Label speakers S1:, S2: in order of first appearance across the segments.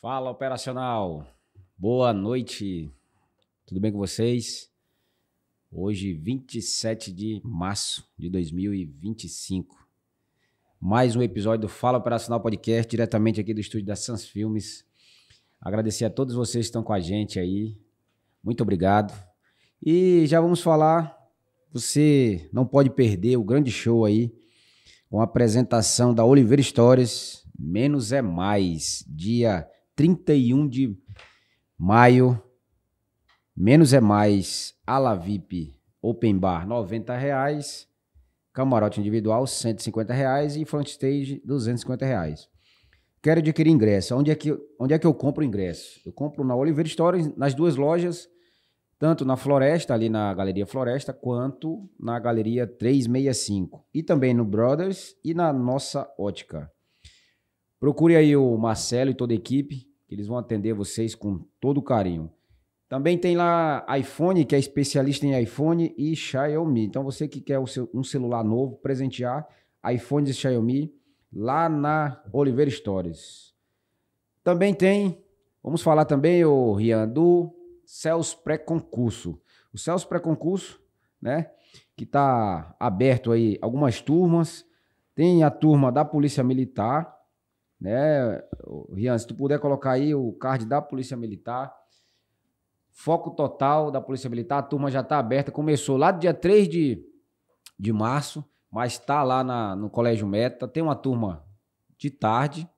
S1: Fala, operacional. Boa noite. Tudo bem com vocês? Hoje, 27 de março de 2025. Mais um episódio do Fala Operacional Podcast, diretamente aqui do estúdio da Sans Filmes. Agradecer a todos vocês que estão com a gente aí. Muito obrigado. E já vamos falar, você não pode perder o grande show aí, com a apresentação da Oliveira Stories, Menos é Mais, dia 31 de maio, Menos é Mais, ala VIP, open bar, R$90, camarote individual, R$150 e front stage, R$250. Quero adquirir ingresso. Onde é que eu compro ingresso? Eu compro na Oliveira Stories, nas duas lojas, tanto na Floresta, ali na Galeria Floresta, quanto na Galeria 365. E também no Brothers e na Nossa Ótica. Procure aí o Marcelo e toda a equipe, que eles vão atender vocês com todo carinho. Também tem lá iPhone, que é especialista em iPhone e Xiaomi. Então você que quer um celular novo, presentear iPhone e Xiaomi, lá na Oliveira Stories. Também tem, vamos falar também, Rian, do Céus Pré-Concurso. O Céus Pré-Concurso, né, que está aberto aí algumas turmas. Tem a turma da Polícia Militar, né, Rian, se tu puder colocar aí o card da Polícia Militar. Foco total da Polícia Militar, a turma já está aberta, começou lá do dia 3 de março, mas está lá no Colégio Meta. Tem uma turma de tarde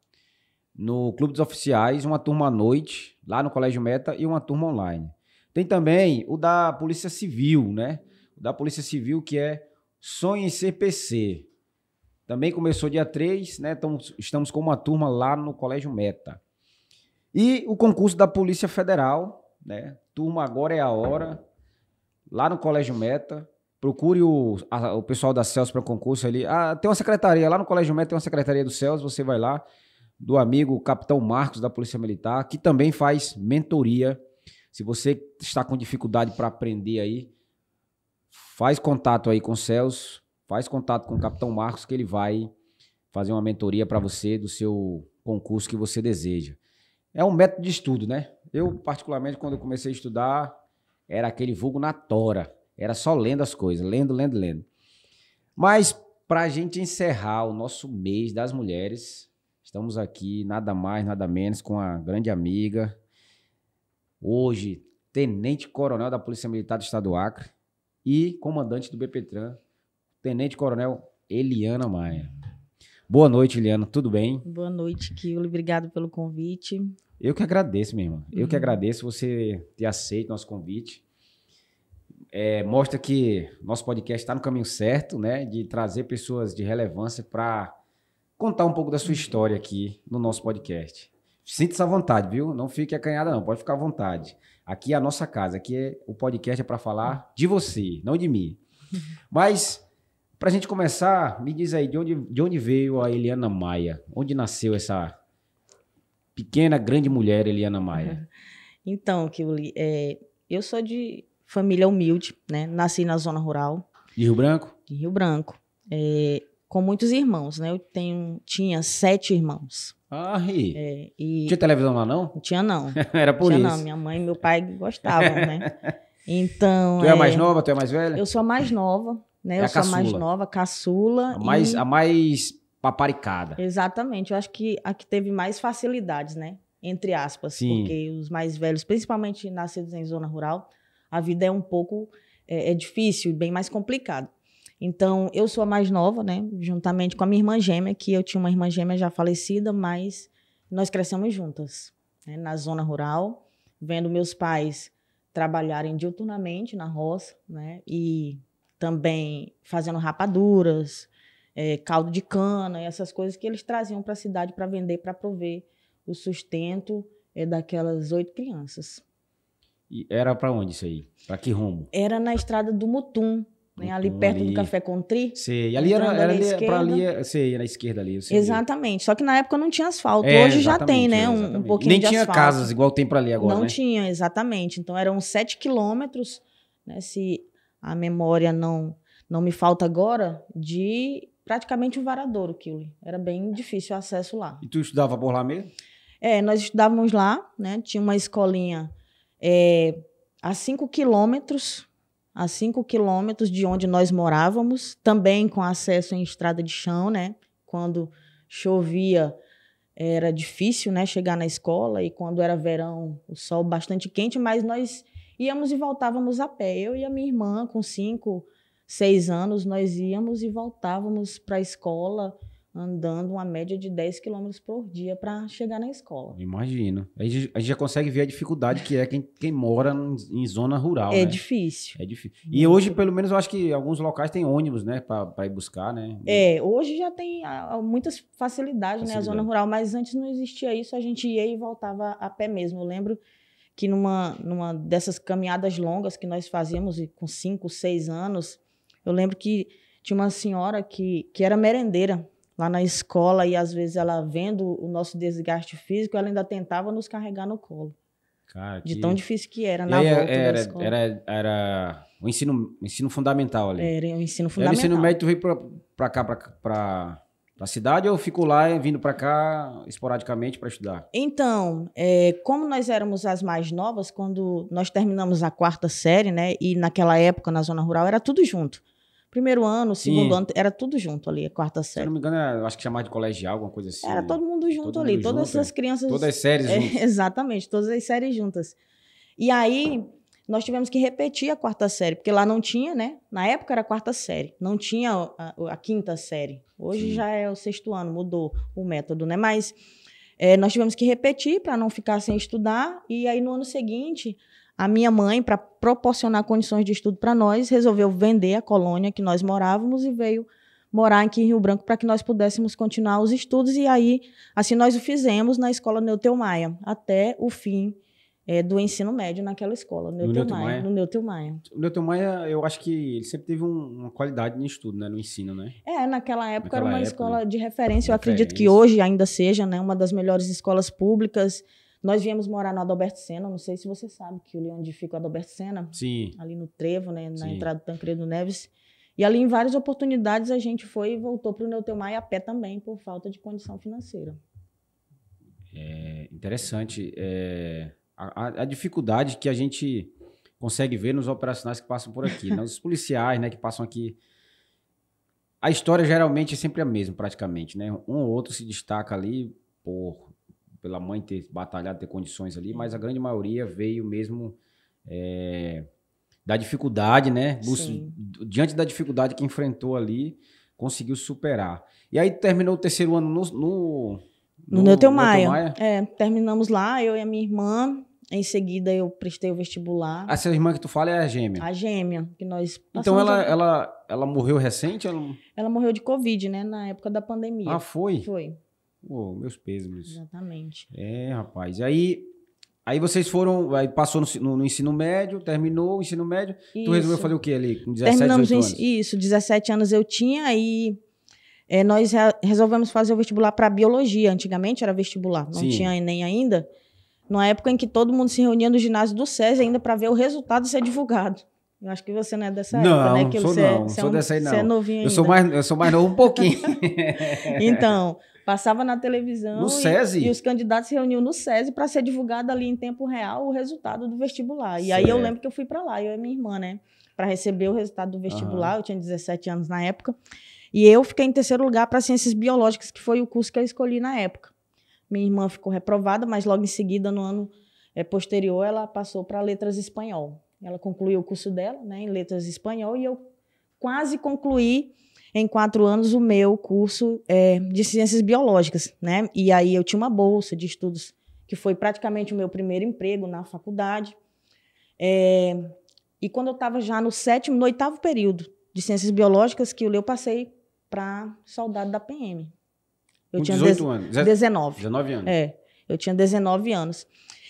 S1: no Clube dos Oficiais, uma turma à noite lá no Colégio Meta e uma turma online. Tem também o da Polícia Civil, né? O da Polícia Civil, que é Sonhe em Ser PC. Também começou dia 3, né? Então, estamos com uma turma lá no Colégio Meta. E o concurso da Polícia Federal, né? Turma Agora é a Hora, lá no Colégio Meta. Procure o pessoal da Céus para concurso ali. Tem uma secretaria, lá no Colégio Meta tem uma secretaria do Céus, você vai lá, do amigo Capitão Marcos da Polícia Militar, que também faz mentoria. Se você está com dificuldade para aprender aí, faz contato aí com o Céus, faz contato com o Capitão Marcos, que ele vai fazer uma mentoria para você do seu concurso que você deseja. É um método de estudo, né? Eu, particularmente, quando eu comecei a estudar, era aquele vulgo na tora. Era só lendo as coisas, lendo. Mas, para a gente encerrar o nosso mês das mulheres, estamos aqui, nada mais, nada menos, com a grande amiga, hoje, Tenente Coronel da Polícia Militar do Estado do Acre e comandante do BPTran, Tenente Coronel Eliana Maia. Boa noite, Eliana, tudo bem?
S2: Boa noite, Kilo. Obrigado pelo convite.
S1: Eu que agradeço, minha irmã. Eu que agradeço você ter aceito nosso convite. Mostra que nosso podcast está no caminho certo, né? De trazer pessoas de relevância para contar um pouco da sua história aqui no nosso podcast. Sinta-se à vontade, viu? Não fique acanhada, não. Pode ficar à vontade. Aqui é a nossa casa. Aqui o podcast é para falar de você, não de mim. Mas, para a gente começar, me diz aí, de onde veio a Eliana Maia? Onde nasceu essa pequena, grande mulher, Eliana Maia?
S2: Então, Kilo, eu sou de família humilde, né? Nasci na zona rural.
S1: De Rio Branco?
S2: De Rio Branco. Com muitos irmãos, né? Eu tinha 7 irmãos.
S1: Tinha televisão lá, não?
S2: Não tinha, não.
S1: Era por isso.
S2: Não, minha mãe e meu pai gostavam, né? Então...
S1: Tu é a mais nova, tu é a mais velha?
S2: Eu sou a mais nova, né? Eu sou a mais nova, caçula.
S1: A mais paparicada.
S2: Exatamente. Eu acho que a que teve mais facilidades, né? Entre aspas.
S1: Sim.
S2: Porque os mais velhos, principalmente nascidos em zona rural, a vida é um pouco difícil, bem mais complicado. Então, eu sou a mais nova, né? Juntamente com a minha irmã gêmea, que eu tinha uma irmã gêmea já falecida, mas nós crescemos juntas, né? Na zona rural, vendo meus pais trabalharem diuturnamente na roça, né? E também fazendo rapaduras, caldo de cana, e essas coisas que eles traziam para a cidade para vender, para prover o sustento daquelas 8 crianças.
S1: E era para onde isso aí? Para que rumo?
S2: Era na estrada do Mutum, né? Ali perto do Café Contri.
S1: Sei, ali era para ali, sei, na esquerda ali.
S2: Exatamente, só que na época não tinha asfalto, hoje já tem, né, um pouquinho de asfalto.
S1: Nem tinha casas igual tem para ali agora,
S2: não,
S1: né?
S2: Não tinha, exatamente, então eram 7 quilômetros, né, se a memória não me falta agora, de praticamente um varadouro, Kilo. Era bem difícil o acesso lá.
S1: E tu estudava por lá mesmo?
S2: Nós estudávamos lá, né? Tinha uma escolinha a 5 quilômetros de onde nós morávamos, também com acesso em estrada de chão, né? Quando chovia, era difícil, né, chegar na escola, e quando era verão, o sol bastante quente, mas nós íamos e voltávamos a pé. Eu e a minha irmã, com 5, 6 anos, nós íamos e voltávamos para a escola, andando uma média de 10 quilômetros por dia para chegar na escola.
S1: Imagino. A gente já consegue ver a dificuldade que é quem mora em zona rural, né?
S2: Difícil.
S1: É difícil. E hoje, pelo menos, eu acho que alguns locais têm ônibus, né? Para ir buscar, né?
S2: Hoje já tem muitas facilidades, né? A zona rural, mas antes não existia isso, a gente ia e voltava a pé mesmo. Eu lembro que numa dessas caminhadas longas que nós fazíamos, com 5, 6 anos, eu lembro que tinha uma senhora que era merendeira lá na escola, e às vezes ela, vendo o nosso desgaste físico, ela ainda tentava nos carregar no colo.
S1: Cara,
S2: de tão difícil que era
S1: na
S2: volta da escola.
S1: Era o ensino fundamental ali.
S2: Era o ensino fundamental.
S1: O ensino médio, tu veio pra cá, pra cidade, ou ficou lá vindo pra cá esporadicamente para estudar?
S2: Então, como nós éramos as mais novas, quando nós terminamos a 4ª série, né? E naquela época, na zona rural, era tudo junto. Primeiro ano, segundo ano, era tudo junto ali, a 4ª série. Se
S1: eu não me engano, eu acho que chamava de colegial, alguma coisa assim.
S2: Era todo mundo junto ali, todas as crianças...
S1: Todas as séries juntas.
S2: Exatamente, todas as séries juntas. E aí, nós tivemos que repetir a 4ª série, porque lá não tinha, né? Na época era a 4ª série, não tinha a 5ª série. Hoje já é o 6º ano, mudou o método, né? Mas nós tivemos que repetir para não ficar sem estudar, e aí no ano seguinte... A minha mãe, para proporcionar condições de estudo para nós, resolveu vender a colônia que nós morávamos e veio morar aqui em Rio Branco para que nós pudéssemos continuar os estudos. E aí, assim, nós o fizemos na escola Neuteu Maia, até o fim do ensino médio naquela escola, no Neuteu Maia.
S1: O Neuteu Maia, eu acho que ele sempre teve uma qualidade no estudo, né? No ensino, né?
S2: Naquela época era uma escola de referência. Eu acredito que hoje ainda seja, né, uma das melhores escolas públicas. Nós viemos morar no Adalberto Senna, não sei se você sabe que ali onde fica o Adalberto Senna.
S1: Sim.
S2: Ali no Trevo, né, na entrada do Tancredo Neves. E ali, em várias oportunidades, a gente foi e voltou para o Neuteu Maia a pé também, por falta de condição financeira.
S1: Interessante. A dificuldade que a gente consegue ver nos operacionais que passam por aqui, né? Os policiais, né, que passam aqui. A história geralmente é sempre a mesma, praticamente, né? Um ou outro se destaca ali pela mãe ter batalhado, ter condições ali, mas a grande maioria veio mesmo da dificuldade, né? Diante da dificuldade que enfrentou ali, conseguiu superar. E aí terminou o 3º ano
S2: no Neuteu Maia. Terminamos lá, eu e a minha irmã. Em seguida, eu prestei o vestibular.
S1: Essa irmã que tu fala é a gêmea?
S2: A gêmea, que nós
S1: passamos. Então, ela morreu recente?
S2: Ela morreu de Covid, né? Na época da pandemia.
S1: Ah, foi?
S2: Foi.
S1: Meus pêsames.
S2: Exatamente.
S1: Rapaz. Aí vocês foram, aí passou no ensino médio, terminou o ensino médio. Isso. Tu resolveu fazer o quê ali, com 17, 18 anos?
S2: Isso, 17 anos eu tinha, e nós resolvemos fazer o vestibular para biologia. Antigamente era vestibular, não tinha Enem ainda. Numa época em que todo mundo se reunia no ginásio do SESI ainda para ver o resultado ser divulgado. Eu acho que você não é dessa época, né?
S1: Não sou dessa aí não.
S2: Você é novinho ainda.
S1: Eu sou mais novo um pouquinho.
S2: Então, passava na televisão
S1: no SESI?
S2: E os candidatos se reuniam no SESI para ser divulgado ali em tempo real o resultado do vestibular. E aí eu lembro que eu fui para lá, eu e minha irmã, né? Para receber o resultado do vestibular. Eu tinha 17 anos na época. E eu fiquei em 3º lugar para Ciências Biológicas, que foi o curso que eu escolhi na época. Minha irmã ficou reprovada, mas logo em seguida, no ano posterior, ela passou para Letras Espanhol. Ela concluiu o curso dela, né, em Letras Espanhol, e eu quase concluí em 4 anos o meu curso de Ciências Biológicas, né? E aí eu tinha uma bolsa de estudos, que foi praticamente o meu primeiro emprego na faculdade. E quando eu estava já no 8º período de Ciências Biológicas, que eu passei para soldado da PM.
S1: Eu tinha 18 anos?
S2: 19.
S1: 19 anos.
S2: Eu tinha 19 anos.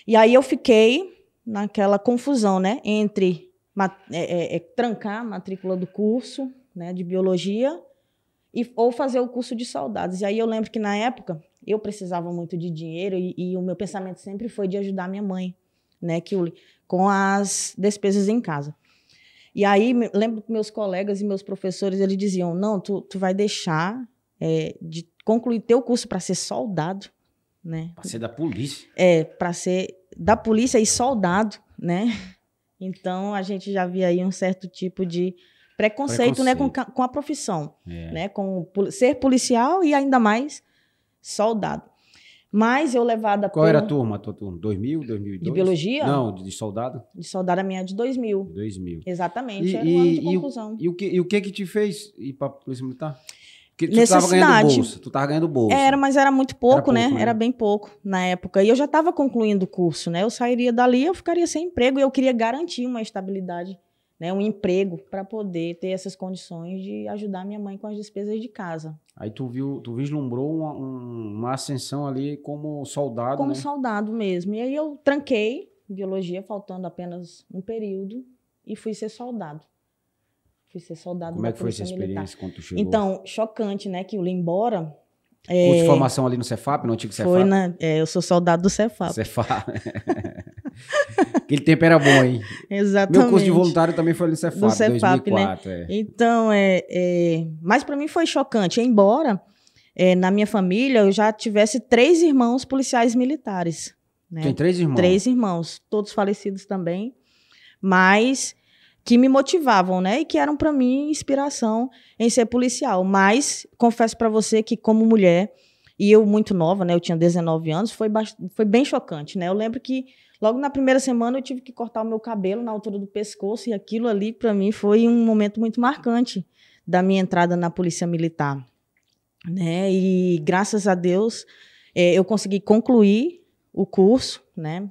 S2: E aí eu fiquei naquela confusão, né? Entre trancar a matrícula do curso, né, de biologia ou fazer o curso de soldados. E aí eu lembro que, na época, eu precisava muito de dinheiro e o meu pensamento sempre foi de ajudar minha mãe, né, com as despesas em casa. E aí, lembro que meus colegas e meus professores, eles diziam, não, tu vai deixar de concluir teu curso para ser soldado? né?
S1: Pra ser da polícia.
S2: Para ser da polícia e soldado, né? Então, a gente já via aí um certo tipo de preconceito. Né, com a profissão, né? Com ser policial e ainda mais soldado. Mas eu levada
S1: Qual era a tua turma? 2000, 2002?
S2: De biologia?
S1: Não, de soldado?
S2: De soldado a minha é de 2000.
S1: 2000.
S2: Exatamente, era o ano de conclusão.
S1: E o que te fez ir pra Polícia Militar? Porque tu
S2: Necessidade.
S1: tava ganhando bolsa.
S2: Mas era muito pouco,
S1: né?
S2: Era bem pouco na época. E eu já estava concluindo o curso, né? Eu sairia dali, eu ficaria sem emprego e eu queria garantir uma estabilidade, né? Um emprego para poder ter essas condições de ajudar minha mãe com as despesas de casa.
S1: Aí tu vislumbrou uma ascensão ali como soldado,
S2: Como
S1: né?
S2: soldado mesmo. E aí eu tranquei biologia, faltando apenas um período, e fui ser soldado. Fui ser soldado
S1: Como
S2: da
S1: é que foi essa
S2: Polícia Militar.
S1: experiência quando tu chegou?
S2: Então, chocante, né? Que eu ia embora.
S1: Curso de formação ali no Cefap, no antigo Cefap?
S2: Foi eu sou soldado do Cefap.
S1: Cefap. Aquele tempo era bom, hein?
S2: Exatamente.
S1: Meu curso de voluntário também foi no Cefap,
S2: do Cefap,
S1: 2004.
S2: Né? Então, mas para mim foi chocante. Embora na minha família eu já tivesse 3 irmãos policiais militares. Né?
S1: Tem 3 irmãos?
S2: 3 irmãos, todos falecidos também, mas que me motivavam, né? E que eram para mim inspiração em ser policial. Mas confesso para você que como mulher, e eu muito nova, né? Eu tinha 19 anos, foi bem chocante, né? Eu lembro que logo na primeira semana eu tive que cortar o meu cabelo na altura do pescoço e aquilo ali para mim foi um momento muito marcante da minha entrada na Polícia Militar, né? E graças a Deus eu consegui concluir o curso, né?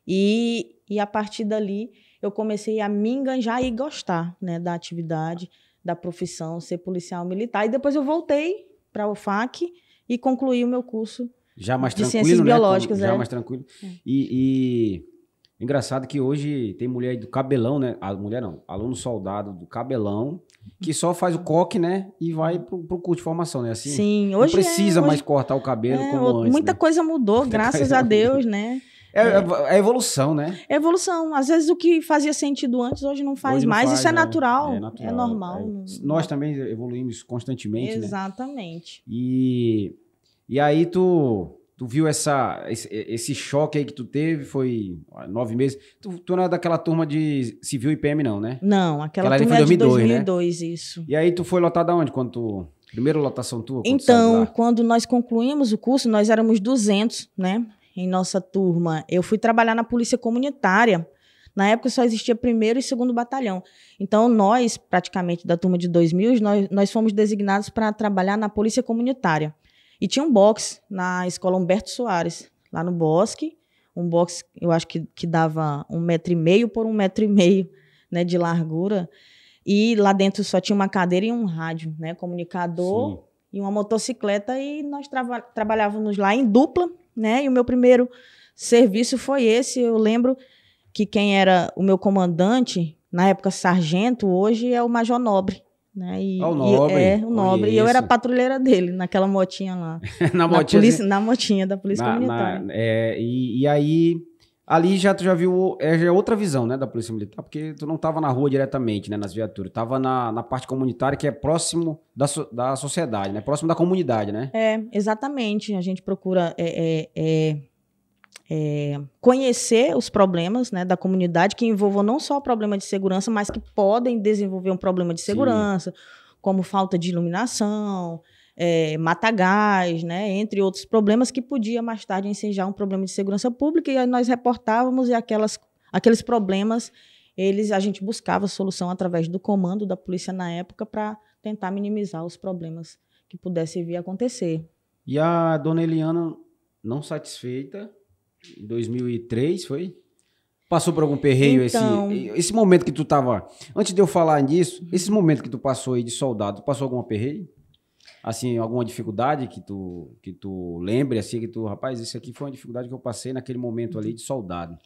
S2: E a partir dali eu comecei a me enganjar e gostar, né, da atividade, da profissão, ser policial militar. E depois eu voltei para a UFAC e concluí o meu curso
S1: já mais
S2: de
S1: tranquilo,
S2: ciências
S1: né?
S2: biológicas.
S1: Já mais tranquilo. E engraçado que hoje tem mulher do cabelão, né? A mulher não, aluno soldado do cabelão, que só faz o coque, né? E vai pro curso de formação, né? Assim,
S2: sim,
S1: hoje não precisa mais cortar o cabelo como antes.
S2: Muita coisa mudou, graças a Deus, né?
S1: É evolução, né?
S2: É evolução. Às vezes o que fazia sentido antes, hoje não faz mais. Isso é natural, é normal.
S1: Nós também evoluímos constantemente,
S2: exatamente.
S1: Né? E aí tu viu esse choque aí que tu teve, foi 9 meses. Tu não é daquela turma de civil e PM, não, né?
S2: Não, aquela turma é de 2002, né? Isso.
S1: E aí tu foi lotado aonde? Primeira lotação tua?
S2: Então, quando nós concluímos o curso, nós éramos 200, né? Em nossa turma. Eu fui trabalhar na Polícia Comunitária. Na época só existia 1º e 2º batalhão. Então, nós, praticamente da turma de 2000, nós fomos designados para trabalhar na Polícia Comunitária. E tinha um box na Escola Humberto Soares, lá no Bosque. Um box, eu acho que dava 1,5 m por 1,5 m, né, de largura. E lá dentro só tinha uma cadeira e um rádio, né, comunicador. Sim. E uma motocicleta. E nós trabalhávamos lá em dupla, né? E o meu primeiro serviço foi esse. Eu lembro que quem era o meu comandante, na época sargento, hoje é o Major Nobre. Né?
S1: O Nobre.
S2: O Nobre. E eu era patrulheira dele, naquela motinha lá. na motinha da Polícia Comunitária.
S1: E aí, ali tu já viu já é outra visão, né, da Polícia Militar, porque tu não estava na rua diretamente, né, nas viaturas, estava na parte comunitária, que é próximo da sociedade, né, próximo da comunidade, né?
S2: Exatamente. A gente procura conhecer os problemas, né, da comunidade, que envolvam não só o problema de segurança, mas que podem desenvolver um problema de segurança, sim, como falta de iluminação, mata-gás, né, entre outros problemas que podia mais tarde ensejar um problema de segurança pública, e aí nós reportávamos e aqueles problemas, a gente buscava solução através do comando da polícia na época para tentar minimizar os problemas que pudessem vir a acontecer.
S1: E a dona Eliana, não satisfeita, em 2003, foi? Passou por algum perreio
S2: então,
S1: esse momento que tu tava... Antes de eu falar disso, esse momento que tu passou aí de soldado, tu passou algum perreio? Assim, alguma dificuldade que tu lembre, assim, rapaz, isso aqui foi uma dificuldade que eu passei naquele momento ali de soldado.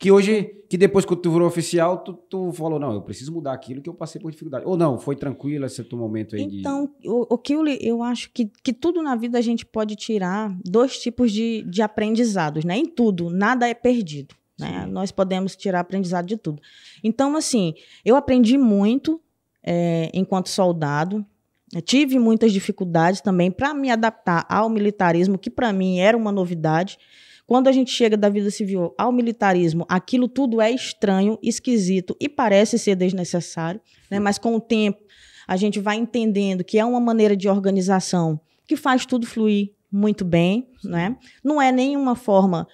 S1: Que depois que tu virou oficial, tu falou, não, eu preciso mudar aquilo que eu passei por dificuldade. Ou não, foi tranquilo esse teu momento aí
S2: então, eu acho que tudo na vida a gente pode tirar 2 tipos de aprendizados, né? Em tudo, nada é perdido, né? Nós podemos tirar aprendizado de tudo. Então, assim, eu aprendi muito enquanto soldado, Eu tive muitas dificuldades também para me adaptar ao militarismo, que para mim era uma novidade. Quando a gente chega da vida civil ao militarismo, aquilo tudo é estranho, esquisito e parece ser desnecessário, né? Mas com o tempo a gente vai entendendo que é uma maneira de organização que faz tudo fluir muito bem, né? Não é nenhuma forma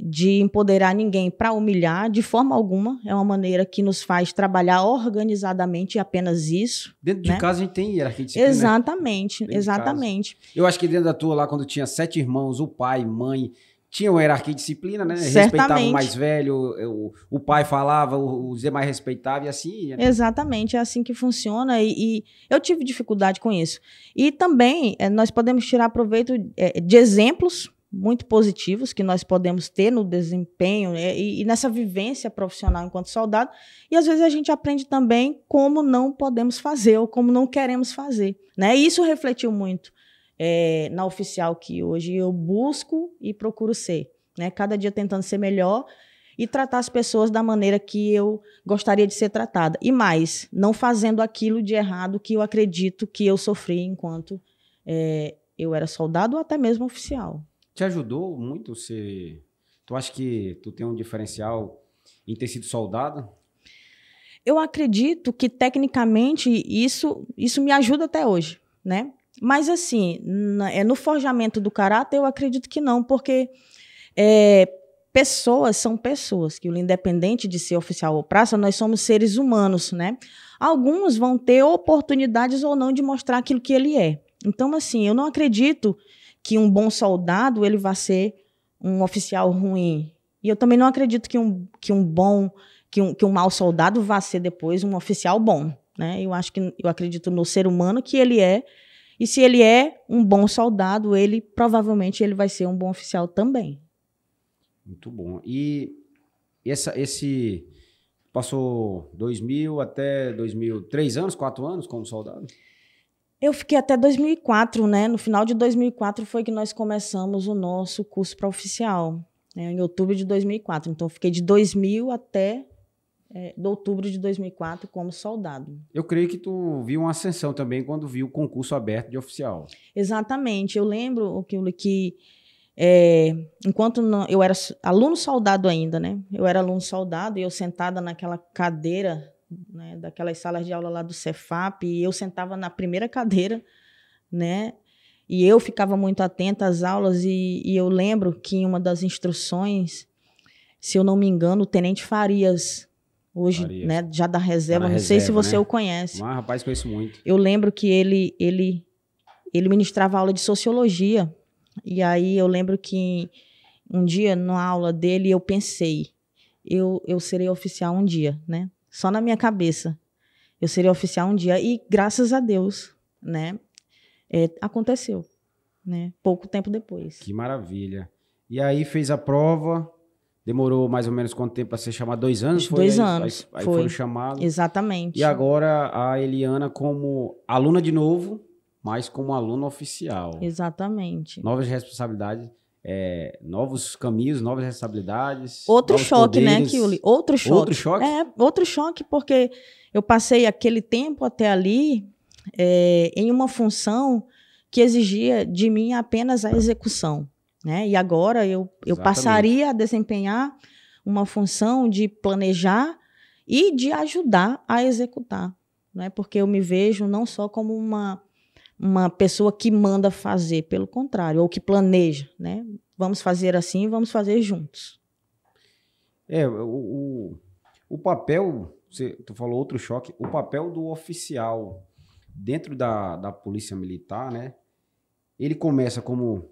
S2: de empoderar ninguém para humilhar, de forma alguma. É uma maneira que nos faz trabalhar organizadamente e apenas isso.
S1: Dentro
S2: né?
S1: de casa a gente tem hierarquia de disciplina.
S2: Exatamente, exatamente.
S1: Eu acho que dentro da tua lá, quando tinha 7 irmãos, o pai, mãe, tinha uma hierarquia de disciplina, né?
S2: Certamente.
S1: Respeitava o mais velho, o pai falava, os demais respeitavam e assim ia. Né?
S2: Exatamente, é assim que funciona e eu tive dificuldade com isso. E também nós podemos tirar proveito de exemplos muito positivos que nós podemos ter no desempenho e nessa vivência profissional enquanto soldado. E às vezes a gente aprende também como não podemos fazer ou como não queremos fazer. Né? E isso refletiu muito na oficial que hoje eu busco e procuro ser. Né? Cada dia tentando ser melhor e tratar as pessoas da maneira que eu gostaria de ser tratada. E mais, não fazendo aquilo de errado que eu acredito que eu sofri enquanto eu era soldado ou até mesmo oficial.
S1: Te ajudou muito Tu acha que tu tem um diferencial em ter sido soldado?
S2: Eu acredito que, tecnicamente, isso me ajuda até hoje, né? Mas, assim, no forjamento do caráter, eu acredito que não, porque pessoas são pessoas, que independente de ser oficial ou praça, nós somos seres humanos, né? Alguns vão ter oportunidades ou não de mostrar aquilo que ele é. Então, assim, eu não acredito que um bom soldado ele vai ser um oficial ruim. E eu também não acredito que um mau soldado vá ser depois um oficial bom. Né? Eu acredito no ser humano que ele é, e se ele é um bom soldado, provavelmente ele vai ser um bom oficial também.
S1: Muito bom. E esse passou 2000 até 2000, 3 anos, 4 anos como soldado?
S2: Eu fiquei até 2004, né? No final de 2004 foi que nós começamos o nosso curso para oficial, né? Em outubro de 2004. Então, eu fiquei de 2000 até de outubro de 2004 como soldado.
S1: Eu creio que tu viu uma ascensão também quando viu o concurso aberto de oficial.
S2: Exatamente. Eu lembro que enquanto eu era aluno soldado ainda, né? Eu era aluno soldado e eu sentada naquela cadeira, né, daquelas salas de aula lá do Cefap, e eu sentava na primeira cadeira, né, e eu ficava muito atenta às aulas, e eu lembro que em uma das instruções, se eu não me engano, o Tenente Farias, hoje, né, já da reserva, não sei se você o conhece.
S1: Mas, rapaz, conheço muito.
S2: Eu lembro que ele ministrava aula de sociologia, e aí eu lembro que um dia, na aula dele, eu pensei, eu serei oficial um dia, né? Só na minha cabeça. Eu seria oficial um dia. E, graças a Deus, né, aconteceu. Né, pouco tempo depois.
S1: Que maravilha. E aí fez a prova, demorou mais ou menos quanto tempo para ser chamado? 2 anos?
S2: 2 anos.
S1: Aí foram chamados.
S2: Exatamente.
S1: E agora a Eliana como aluna de novo, mas como aluna oficial.
S2: Exatamente.
S1: Novas responsabilidades. Novos caminhos, novas responsabilidades.
S2: Outro choque, poderes. Né, Kiuli? Outro choque.
S1: Outro choque?
S2: Outro choque, porque eu passei aquele tempo até ali em uma função que exigia de mim apenas a execução. Né? E agora eu passaria a desempenhar uma função de planejar e de ajudar a executar. Né? Porque eu me vejo não só como uma pessoa que manda fazer, pelo contrário, ou que planeja, né? Vamos fazer assim, vamos fazer juntos.
S1: O papel, tu falou outro choque, o papel do oficial dentro da polícia militar, né? Ele começa como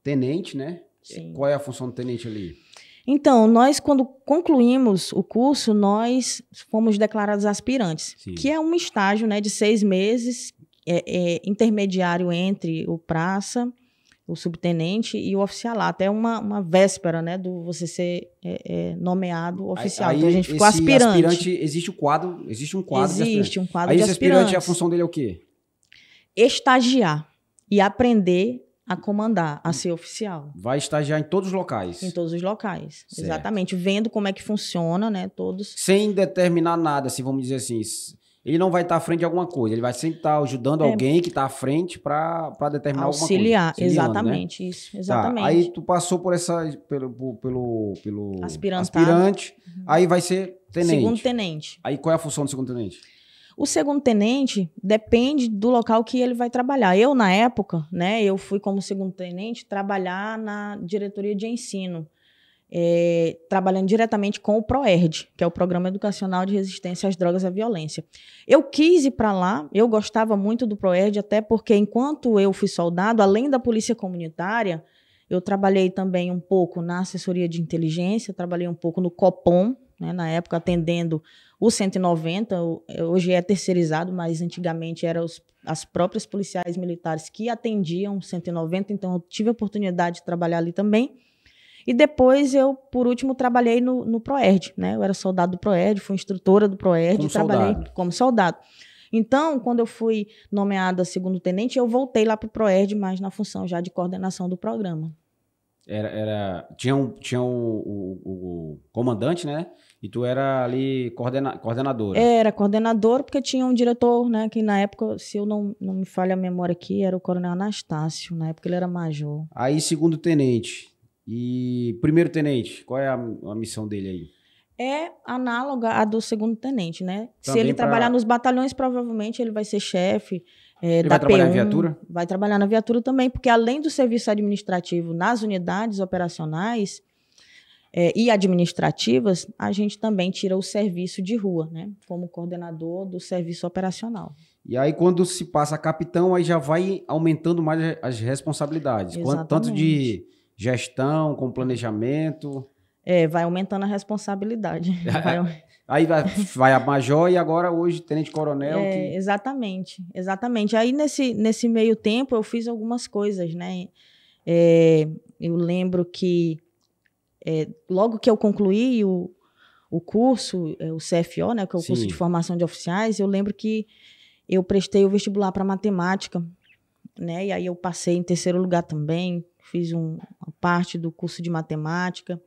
S1: tenente, né?
S2: Sim.
S1: Qual é a função do tenente ali?
S2: Então, nós, quando concluímos o curso, nós fomos declarados aspirantes, Sim. que é um estágio, né, de 6 meses, intermediário entre o praça, o subtenente e o oficialato. É uma véspera, né, do você ser nomeado oficial. Então a gente ficou aspirante.
S1: Existe um quadro de aspirante.
S2: Existe um quadro
S1: de
S2: aspirantes. Aí esse aspirante,
S1: a função dele é o quê?
S2: Estagiar e aprender a comandar, a ser oficial.
S1: Vai estagiar em todos os locais?
S2: Em todos os locais,
S1: certo.
S2: Exatamente. Vendo como é que funciona, né, todos.
S1: Sem determinar nada, assim, vamos dizer assim... ele não vai estar à frente de alguma coisa, ele vai sempre estar ajudando alguém que está à frente para determinar
S2: auxiliar,
S1: alguma coisa.
S2: Exatamente, né? Isso, exatamente.
S1: Tá, aí tu passou por pelo
S2: aspirante,
S1: aí vai ser tenente.
S2: Segundo tenente.
S1: Aí qual é a função do segundo tenente?
S2: O segundo tenente depende do local que ele vai trabalhar. Eu, na época, né, eu fui como segundo tenente trabalhar na diretoria de ensino, trabalhando diretamente com o PROERD, que é o Programa Educacional de Resistência às Drogas e à Violência. Eu quis ir para lá, eu gostava muito do PROERD, até porque enquanto eu fui soldado, além da polícia comunitária, eu trabalhei também um pouco na assessoria de inteligência, trabalhei um pouco no Copom, né, na época atendendo o 190, hoje é terceirizado, mas antigamente eram as próprias policiais militares que atendiam o 190, então eu tive a oportunidade de trabalhar ali também. E depois eu, por último, trabalhei no PROERD, né? Eu era soldado do PROERD, fui instrutora do PROERD, trabalhei como soldado. Então, quando eu fui nomeada segundo tenente, eu voltei lá para o PROERD, mas na função já de coordenação do programa.
S1: Tinha o comandante, né? E tu era ali coordenadora.
S2: Era coordenadora, porque tinha um diretor, né? Que na época, se eu não me falha a memória aqui, era o coronel Anastácio. Na época ele era major.
S1: Aí, segundo tenente e primeiro tenente, qual é a missão dele aí?
S2: É análoga à do segundo tenente, né? Se ele trabalhar nos batalhões, provavelmente ele vai ser chefe.
S1: Ele vai trabalhar na viatura?
S2: Vai trabalhar na viatura também, porque além do serviço administrativo nas unidades operacionais e administrativas, a gente também tira o serviço de rua, né? Como coordenador do serviço operacional.
S1: E aí, quando se passa a capitão, aí já vai aumentando mais as responsabilidades. Tanto de gestão, com planejamento.
S2: Vai aumentando a responsabilidade.
S1: Aí vai a major e agora hoje tenente-coronel.
S2: Exatamente. Aí nesse meio tempo eu fiz algumas coisas, né? Eu lembro que logo que eu concluí o curso, o CFO, né? Que é o curso de formação de oficiais, eu lembro que eu prestei o vestibular para matemática, né? E aí eu passei em terceiro lugar também, fiz uma parte do curso de matemática.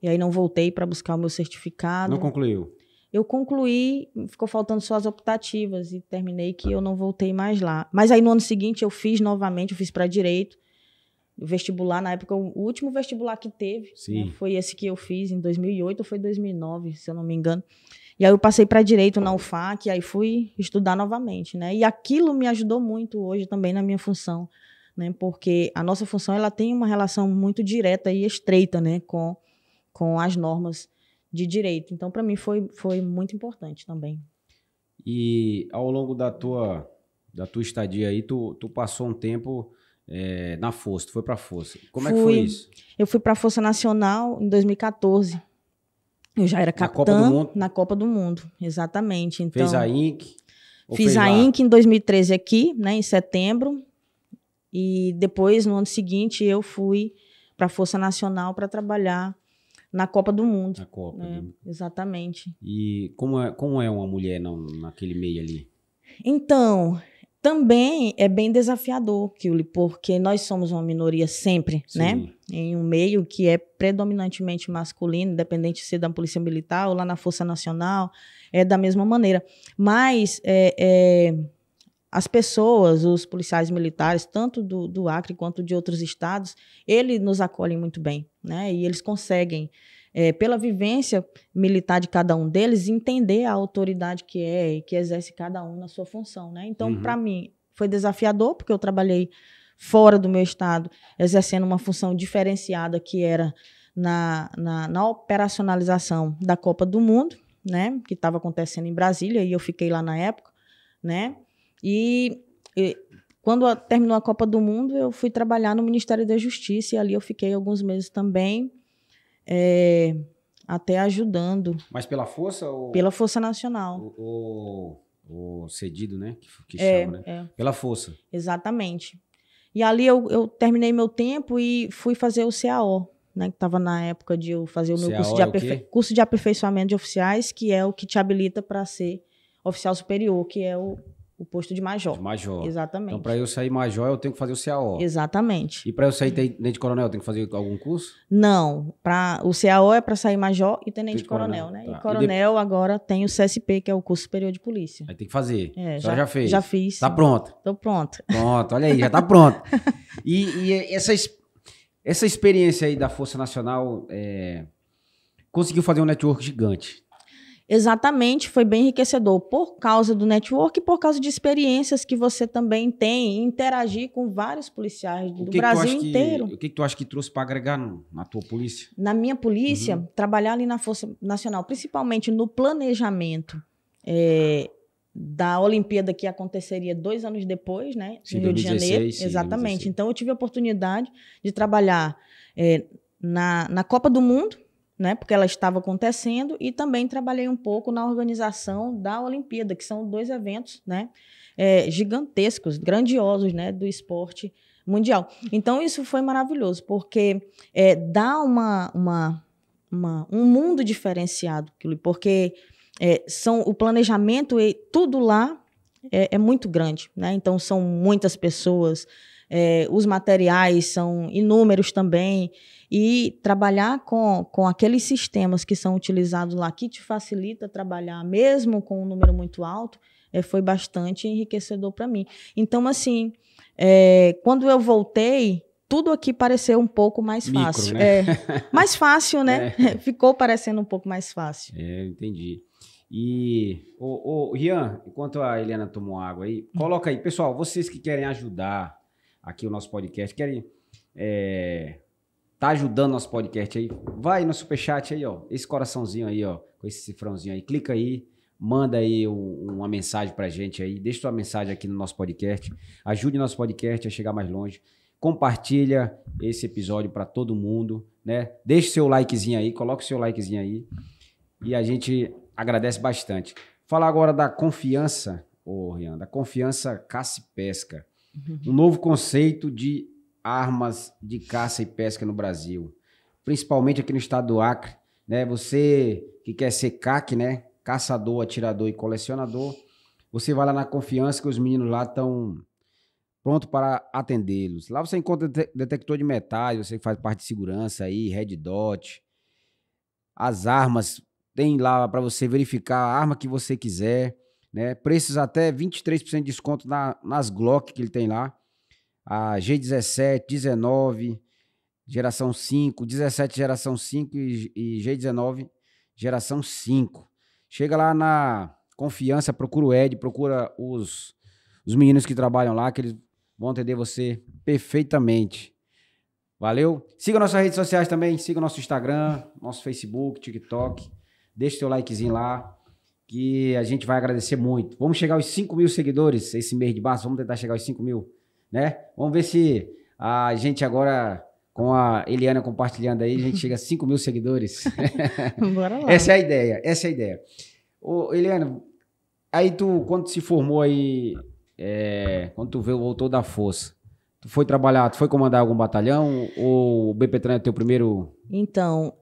S2: E aí não voltei para buscar o meu certificado.
S1: Não concluiu?
S2: Eu concluí, ficou faltando só as optativas e terminei que eu não voltei mais lá. Mas aí no ano seguinte eu fiz novamente, eu fiz para direito, vestibular, na época o último vestibular que teve, né, foi esse que eu fiz em 2008 ou foi 2009, se eu não me engano. E aí eu passei para direito na UFAC e aí fui estudar novamente, né? E aquilo me ajudou muito hoje também na minha função, né? Porque a nossa função ela tem uma relação muito direta e estreita, né, com as normas de direito. Então, para mim, foi muito importante também.
S1: E ao longo da tua estadia aí, tu passou um tempo na Força, tu foi para a Força. Como é que foi isso?
S2: Eu fui para a Força Nacional em 2014. Eu já era capitã.
S1: Na Copa do Mundo?
S2: Na Copa do Mundo, exatamente. Então,
S1: fez a INC?
S2: Fiz a INC em 2013 aqui, né, em setembro. E depois, no ano seguinte, eu fui para a Força Nacional para trabalhar na Copa do Mundo.
S1: Na Copa.
S2: Exatamente.
S1: E como é uma mulher naquele meio ali?
S2: Então, também é bem desafiador, Kiuli, porque nós somos uma minoria sempre, né? Em um meio que é predominantemente masculino, independente de ser da Polícia Militar ou lá na Força Nacional, é da mesma maneira. Mas as pessoas, os policiais militares, tanto do Acre quanto de outros estados, eles nos acolhem muito bem, né? E eles conseguem, pela vivência militar de cada um deles, entender a autoridade que exerce cada um na sua função, né? Então, para mim, foi desafiador, porque eu trabalhei fora do meu estado, exercendo uma função diferenciada que era na operacionalização da Copa do Mundo, né? Que estava acontecendo em Brasília, e eu fiquei lá na época, né? E quando terminou a Copa do Mundo, eu fui trabalhar no Ministério da Justiça, e ali eu fiquei alguns meses também, até ajudando.
S1: Mas pela Força?
S2: Pela Força Nacional.
S1: O cedido, né? Que chama, né? Pela Força.
S2: Exatamente. E ali eu terminei meu tempo e fui fazer o CAO, né? Que estava na época de eu fazer o meu curso de aperfeiçoamento de oficiais, que é o que te habilita para ser oficial superior, que é o o posto de major.
S1: De major.
S2: Exatamente.
S1: Então, para eu sair major, eu tenho que fazer o CAO.
S2: Exatamente.
S1: E para eu sair tenente-coronel, eu tenho que fazer algum curso?
S2: Não, o CAO é para sair major e tenente-coronel, né?
S1: Tá.
S2: E coronel agora tem o CSP, que é o curso superior de polícia.
S1: Aí tem que fazer.
S2: Já
S1: fez?
S2: Já fiz.
S1: Tá pronta?
S2: Tô pronta.
S1: Pronto, olha aí, já tá pronto. E essa experiência aí da Força Nacional conseguiu fazer um network gigante.
S2: Exatamente, foi bem enriquecedor por causa do network e por causa de experiências que você também tem em interagir com vários policiais do Brasil inteiro.
S1: O que tu acha que trouxe para agregar na tua polícia?
S2: Na minha polícia, trabalhar ali na Força Nacional, principalmente no planejamento da Olimpíada que aconteceria 2 anos depois, né, no Rio de Janeiro. Exatamente.
S1: 2016.
S2: Então, eu tive a oportunidade de trabalhar na Copa do Mundo, né, porque ela estava acontecendo, e também trabalhei um pouco na organização da Olimpíada, que são 2 eventos, né, gigantescos, grandiosos, né, do esporte mundial. Então, isso foi maravilhoso, porque dá um mundo diferenciado, porque o planejamento e tudo lá é muito grande, né? Então, são muitas pessoas, os materiais são inúmeros também, e trabalhar com aqueles sistemas que são utilizados lá, que te facilita trabalhar, mesmo com um número muito alto, foi bastante enriquecedor para mim. Então, assim, quando eu voltei, tudo aqui pareceu um pouco mais fácil.
S1: Né?
S2: Mais fácil, né? Ficou parecendo um pouco mais fácil.
S1: Entendi. E, Rian, enquanto a Helena tomou água aí, coloca aí. Pessoal, vocês que querem ajudar aqui o nosso podcast, querem tá ajudando nosso podcast aí, vai no superchat aí, ó, esse coraçãozinho aí, ó, com esse cifrãozinho aí, clica aí, manda aí uma mensagem pra gente aí, deixa sua mensagem aqui no nosso podcast, ajude nosso podcast a chegar mais longe, compartilha esse episódio pra todo mundo, né, deixa seu likezinho aí, coloca o seu likezinho aí, e a gente agradece bastante. Falar agora da confiança, Rian, da confiança caça e pesca, um novo conceito de armas de caça e pesca no Brasil, principalmente aqui no estado do Acre, né? Você que quer ser CAC, né? Caçador, atirador e colecionador, você vai lá na Confiança, que os meninos lá estão prontos para atendê-los. Lá você encontra detector de metais, você faz parte de segurança aí, Red Dot, as armas, tem lá para você verificar a arma que você quiser, né? Preços até 23% de desconto nas Glock que ele tem lá. A G17, 19, geração 5, 17 geração 5 e G19 geração 5. Chega lá na Confiança, procura o Ed, procura os meninos que trabalham lá, que eles vão atender você perfeitamente. Valeu? Siga nossas redes sociais também, siga nosso Instagram, nosso Facebook, TikTok. Deixa seu likezinho lá, que a gente vai agradecer muito. Vamos chegar aos 5 mil seguidores esse mês de março, vamos tentar chegar aos 5 mil. Né? Vamos ver se a gente agora, com a Eliana compartilhando aí, a gente chega a 5 mil seguidores.
S2: Bora lá.
S1: Essa é a ideia. Ô, Eliana, aí quando se formou aí, quando tu voltou da Força, tu foi trabalhar, tu foi comandar algum batalhão ou o BPTran é teu primeiro?
S2: Então,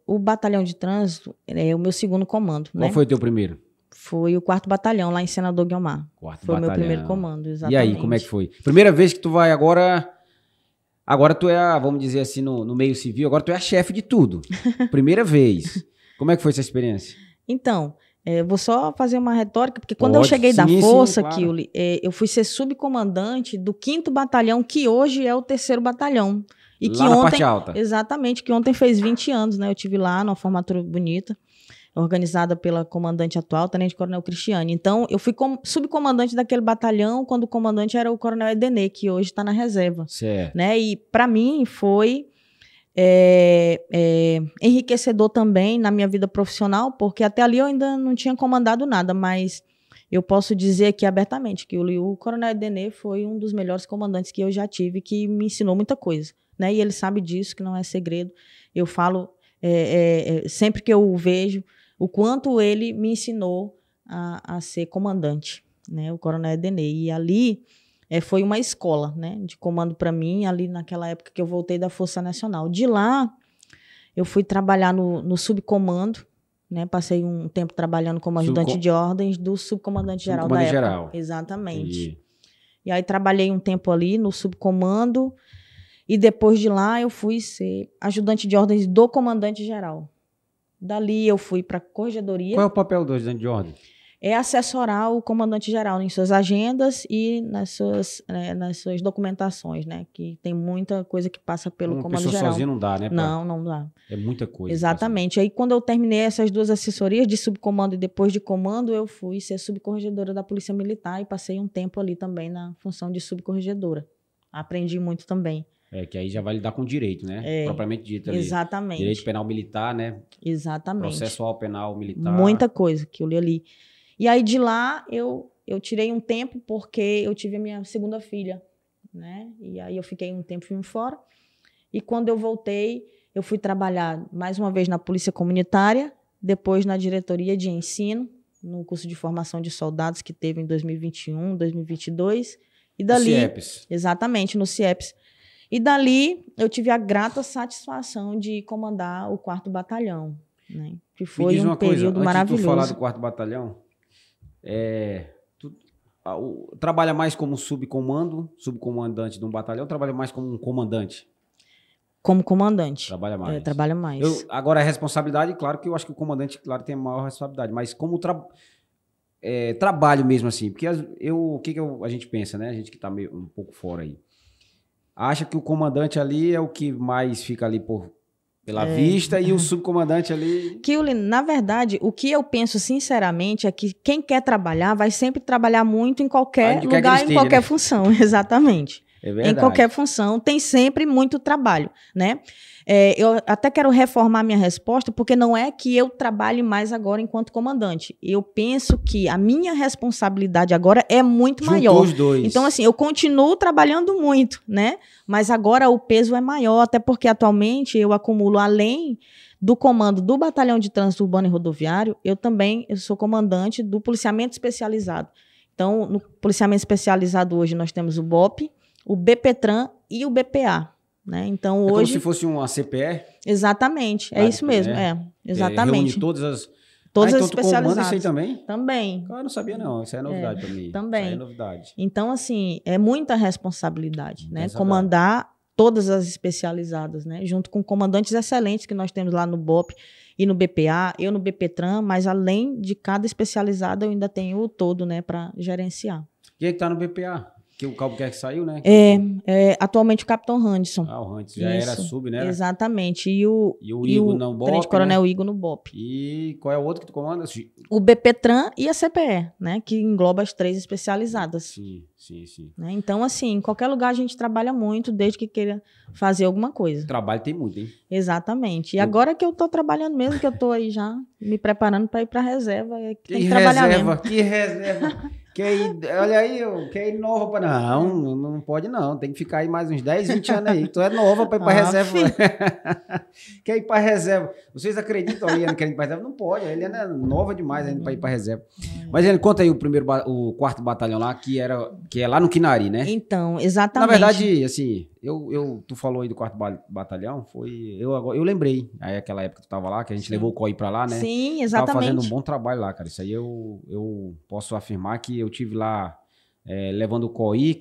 S2: o batalhão de trânsito é o meu segundo comando.
S1: Qual foi o teu primeiro?
S2: Foi o 4º Batalhão, lá em Senador Guiomar.
S1: Foi o
S2: meu primeiro comando, exatamente.
S1: E aí, como é que foi? Primeira vez que tu vai agora tu é vamos dizer assim, no meio civil, agora tu é a chefe de tudo. Primeira vez. Como é que foi essa experiência?
S2: Então, vou só fazer uma retórica, porque quando eu cheguei da Força, claro. Kiuli, eu fui ser subcomandante do 5º Batalhão, que hoje é o 3º Batalhão. E
S1: lá
S2: que
S1: na
S2: ontem,
S1: parte alta.
S2: Exatamente, que ontem fez 20 anos, né? Eu tive lá numa formatura bonita, organizada pela comandante atual, Tenente Coronel Cristiane. Então, eu fui subcomandante daquele batalhão quando o comandante era o Coronel Edenê, que hoje está na reserva.
S1: Certo.
S2: Né? E, para mim, foi enriquecedor também na minha vida profissional, porque até ali eu ainda não tinha comandado nada, mas eu posso dizer aqui abertamente que o Coronel Edenê foi um dos melhores comandantes que eu já tive, que me ensinou muita coisa. Né? E ele sabe disso, que não é segredo. Eu falo sempre que eu o vejo, o quanto ele me ensinou a ser comandante, né? O Coronel Edenê. E ali foi uma escola, né, de comando para mim, ali naquela época que eu voltei da Força Nacional. De lá, eu fui trabalhar no subcomando, né? Passei um tempo trabalhando como ajudante de ordens do subcomandante-geral da época.
S1: Geral.
S2: Exatamente.
S1: Entendi.
S2: E aí trabalhei um tempo ali no subcomando e depois de lá eu fui ser ajudante de ordens do comandante-geral. Dali eu fui para a corregedoria.
S1: Qual é o papel do ajudante de ordem?
S2: É assessorar o comandante-geral em suas agendas e nas suas documentações, né? Que tem muita coisa que passa pelo comando-geral.
S1: Uma pessoa sozinha não dá, né?
S2: Não dá.
S1: É muita coisa.
S2: Exatamente. Aí quando eu terminei essas 2 assessorias de subcomando e depois de comando, eu fui ser subcorregedora da Polícia Militar e passei um tempo ali também na função de subcorregedora. Aprendi muito também.
S1: Que aí já vai lidar com direito, né? Propriamente dito ali.
S2: Exatamente.
S1: Direito penal militar, né?
S2: Exatamente.
S1: Processual penal militar.
S2: Muita coisa que eu li ali. E aí de lá eu tirei um tempo porque eu tive a minha segunda filha, né? E aí eu fiquei um tempo fora. E quando eu voltei, eu fui trabalhar mais uma vez na Polícia Comunitária, depois na Diretoria de Ensino, no curso de formação de soldados que teve em 2021, 2022. E dali,
S1: no CIEPS.
S2: Exatamente, no CIEPS. E dali eu tive a grata satisfação de comandar o 4º Batalhão, né? Que foi um período maravilhoso.
S1: Antes de tu falar do 4º Batalhão, tu trabalha mais como subcomandante de um batalhão, ou trabalha mais como um comandante?
S2: Como comandante.
S1: Trabalha mais.
S2: Trabalha mais.
S1: Agora, a responsabilidade, claro que eu acho que o comandante, claro, tem a maior responsabilidade, mas como trabalho mesmo assim, porque o que a gente pensa, né? A gente que tá meio um pouco fora aí. Acha que o comandante ali é o que mais fica ali pela vista e o subcomandante ali...
S2: Na verdade, o que eu penso sinceramente é que quem quer trabalhar vai sempre trabalhar muito em qualquer lugar, em qualquer função. Exatamente.
S1: É verdade.
S2: Em qualquer função, tem sempre muito trabalho, né? Eu até quero reformar minha resposta, porque não é que eu trabalhe mais agora enquanto comandante. Eu penso que a minha responsabilidade agora é muito maior.
S1: Os dois.
S2: Então, assim, eu continuo trabalhando muito, né? Mas agora o peso é maior, até porque atualmente eu acumulo, além do comando do Batalhão de Trânsito Urbano e Rodoviário, eu sou comandante do policiamento especializado. Então, no policiamento especializado hoje nós temos o BOP, o BPTran e o BPA. Né? Então, hoje...
S1: como se fosse uma CPE?
S2: Exatamente, é isso mesmo, exatamente.
S1: Reúne todas as
S2: especializadas.
S1: Tu comanda isso aí também?
S2: Também.
S1: Eu não sabia não, isso é novidade para mim.
S2: Também.
S1: Isso aí é novidade.
S2: Então, assim, é muita responsabilidade, né? Comandar todas as especializadas, né? Junto com comandantes excelentes que nós temos lá no BOP e no BPA, eu no BPTran, mas além de cada especializada eu ainda tenho o todo, né, para gerenciar.
S1: Quem é que tá no BPA? Que o Cabo que saiu, né?
S2: Atualmente o Capitão Randson.
S1: O Randson já era sub, né?
S2: Exatamente. E o
S1: Igor no BOP,
S2: Tenente Coronel Igor no BOP.
S1: E qual é o outro que tu comanda?
S2: O BPTran e a CPE, né? Que engloba as 3 especializadas.
S1: Sim.
S2: Né? Então, assim, em qualquer lugar a gente trabalha muito, desde que queira fazer alguma coisa.
S1: Trabalho tem muito, hein?
S2: Exatamente. E agora que eu tô trabalhando mesmo, que eu tô aí já me preparando para ir para reserva, tem que trabalhar mesmo.
S1: Que reserva? Olha aí, quer ir nova para... Não pode não, tem que ficar aí mais uns 10, 20 anos aí. Tu é nova para ir para reserva. Quer ir para reserva. Vocês acreditam, a Eliane quer ir para reserva? Não pode, a Eliane é nova demais ainda para ir para reserva. Mas, Eliane, conta aí o 4º Batalhão lá, que é lá no Quinari, né?
S2: Então, exatamente.
S1: Na verdade, assim, tu falou aí do 4º Batalhão, eu lembrei, aí aquela época que tu tava lá, que a gente levou o COI pra lá, né?
S2: Sim, exatamente.
S1: Tava fazendo um bom trabalho lá, cara, isso aí eu posso afirmar que eu tive lá levando o COI,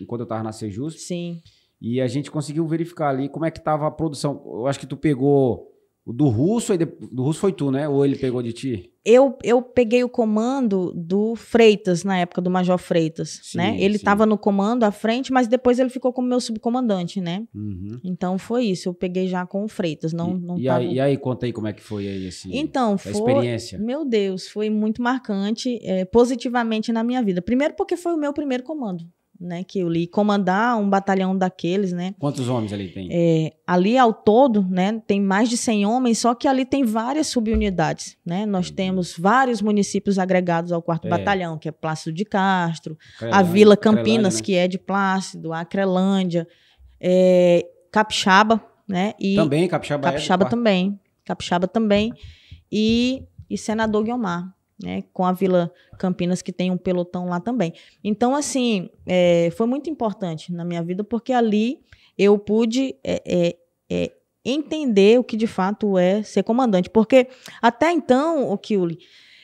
S1: enquanto eu tava na Sejusp.
S2: Sim.
S1: E a gente conseguiu verificar ali como é que tava a produção. Eu acho que tu pegou o do Russo, do Russo foi tu, né? Ou ele pegou de ti?
S2: Eu peguei o comando do Freitas, na época do Major Freitas,
S1: sim,
S2: né? Ele estava no comando à frente, mas depois ele ficou como meu subcomandante, né?
S1: Uhum.
S2: Então foi isso, eu peguei já com o Freitas.
S1: E aí, conta aí como é que foi aí
S2: a experiência. Meu Deus, foi muito marcante, positivamente na minha vida. Primeiro porque foi o meu primeiro comando, né, que eu li, comandar um batalhão daqueles, né?
S1: Quantos homens ali tem?
S2: Ali ao todo, né, tem mais de 100 homens, só que ali tem várias subunidades, né? Nós temos vários municípios agregados ao 4º Batalhão, que é Plácido de Castro, a Vila Campinas, né? Que é de Plácido, a Acrelândia, Capixaba, né? E
S1: também, Capixaba
S2: também. Capixaba também. E Senador Guiomar, né, com a Vila Campinas, que tem um pelotão lá também. Então, assim, foi muito importante na minha vida, porque ali eu pude entender o que de fato é ser comandante. Porque até então, o Kiuli,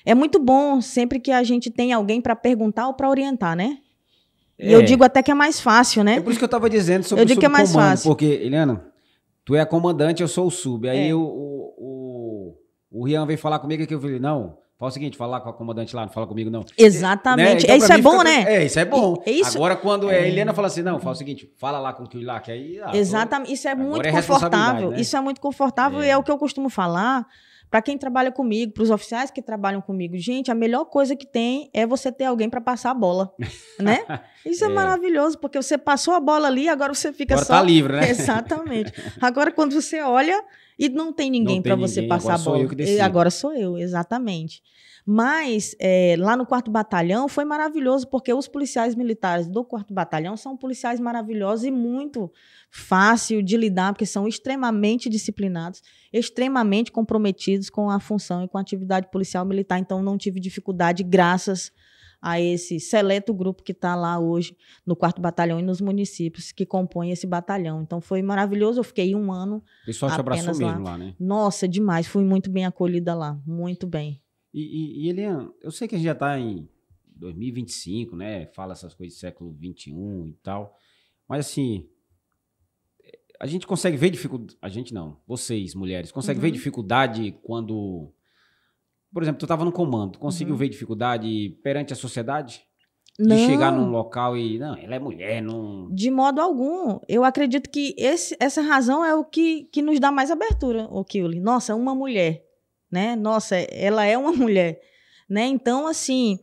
S2: é muito bom sempre que a gente tem alguém para perguntar ou para orientar, né? E eu digo até que é mais fácil, né?
S1: É por isso que eu estava dizendo sobre o
S2: subcomando, que é mais fácil.
S1: Porque, Eliana, tu é a comandante, eu sou o sub. Aí o Rian veio falar comigo que eu falei, não, fala o seguinte, fala com a comandante lá, não fala comigo não.
S2: Exatamente. Né? Então, isso é bom, né?
S1: Isso é bom. Agora quando a Eliana fala assim, não, fala o seguinte, fala lá com o lá, que aí...
S2: Exatamente. Isso é muito confortável. Né? Isso é muito confortável e é o que eu costumo falar para quem trabalha comigo, para os oficiais que trabalham comigo. Gente, a melhor coisa que tem é você ter alguém para passar a bola, né? Isso é maravilhoso, porque você passou a bola ali, agora você fica
S1: agora tá livre, né?
S2: Exatamente. Agora, quando você olha e não tem ninguém para você passar a bola.
S1: Sou eu que decido.
S2: Agora sou eu, exatamente. Mas lá no 4º Batalhão foi maravilhoso, porque os policiais militares do 4º Batalhão são policiais maravilhosos e muito fácil de lidar, porque são extremamente disciplinados, extremamente comprometidos com a função e com a atividade policial militar. Então, não tive dificuldade graças a esse seleto grupo que está lá hoje no 4º Batalhão e nos municípios que compõem esse batalhão. Então, foi maravilhoso. Eu fiquei 1 ano
S1: o pessoal te abraçou mesmo lá, né?
S2: Nossa, demais. Fui muito bem acolhida lá. Muito bem.
S1: E Eliana, eu sei que a gente já está em 2025, né? Fala essas coisas do século XXI e tal. Mas, assim, a gente consegue ver dificuldade... A gente não. Vocês, mulheres, conseguem ver dificuldade quando... Por exemplo, tu estava no comando. Tu conseguiu ver dificuldade perante a sociedade?
S2: Não.
S1: De chegar num local e... Não, ela é mulher, não...
S2: De modo algum. Eu acredito que essa razão é o que nos dá mais abertura, o Kiuli. Nossa, uma mulher, né? Nossa, ela é uma mulher, né? Então, assim,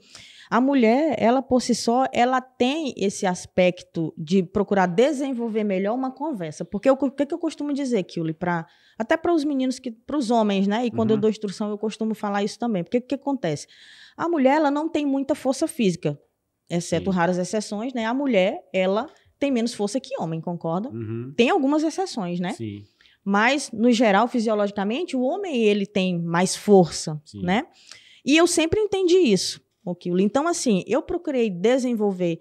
S2: a mulher, ela por si só, ela tem esse aspecto de procurar desenvolver melhor uma conversa. Porque o que eu costumo dizer, Kiuli, até para os meninos, para os homens, né? E quando eu dou instrução, eu costumo falar isso também. Porque o que acontece? A mulher, ela não tem muita força física, exceto raras exceções, né? A mulher, ela tem menos força que homem, concorda? Tem algumas exceções, né?
S1: Sim.
S2: Mas, no geral, fisiologicamente, o homem, ele tem mais força, né? E eu sempre entendi isso, Kiuli. Então, assim, eu procurei desenvolver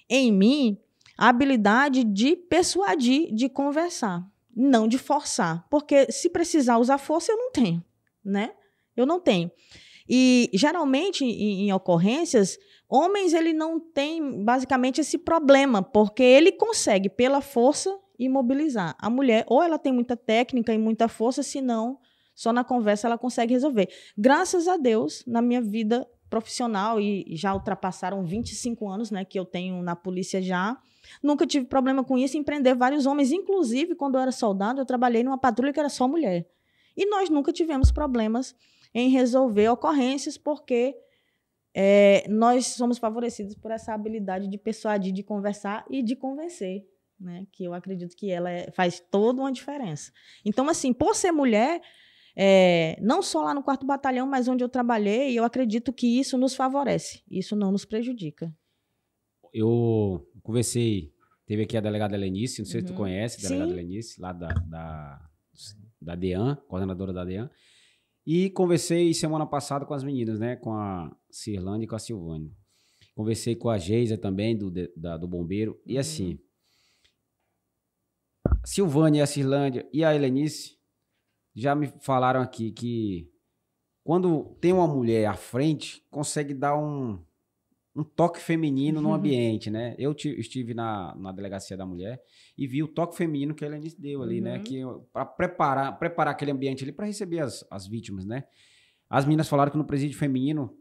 S2: em mim a habilidade de persuadir, de conversar, não de forçar. Porque se precisar usar força, eu não tenho, né? Eu não tenho. E, geralmente, em ocorrências, homens, ele não tem, basicamente, esse problema, porque ele consegue, pela força, imobilizar. A mulher, ou ela tem muita técnica e muita força, senão, só na conversa ela consegue resolver. Graças a Deus, na minha vida profissional, e já ultrapassaram 25 anos, né, que eu tenho na polícia já, nunca tive problema com isso, em prender vários homens. Inclusive, quando eu era soldado, eu trabalhei numa patrulha que era só mulher. E nós nunca tivemos problemas em resolver ocorrências, porque nós somos favorecidos por essa habilidade de persuadir, de conversar e de convencer, né? Que eu acredito que ela faz toda uma diferença. Então, assim, por ser mulher, não só lá no 4º Batalhão, mas onde eu trabalhei, eu acredito que isso nos favorece, isso não nos prejudica.
S1: Eu conversei, teve aqui a delegada Helenice, não sei se tu conhece, a delegada Helenice, lá da DEAN, coordenadora da DEAN, e conversei semana passada com as meninas, né, com a Cirlane e com a Silvânia. Conversei com a Geisa também, do bombeiro, e assim, a Silvânia, a Cirlândia e a Helenice já me falaram aqui que quando tem uma mulher à frente, consegue dar um toque feminino no ambiente, né? Eu estive na delegacia da mulher e vi o toque feminino que a Helenice deu ali, né? Para preparar aquele ambiente ali para receber as vítimas, né? As meninas falaram que no presídio feminino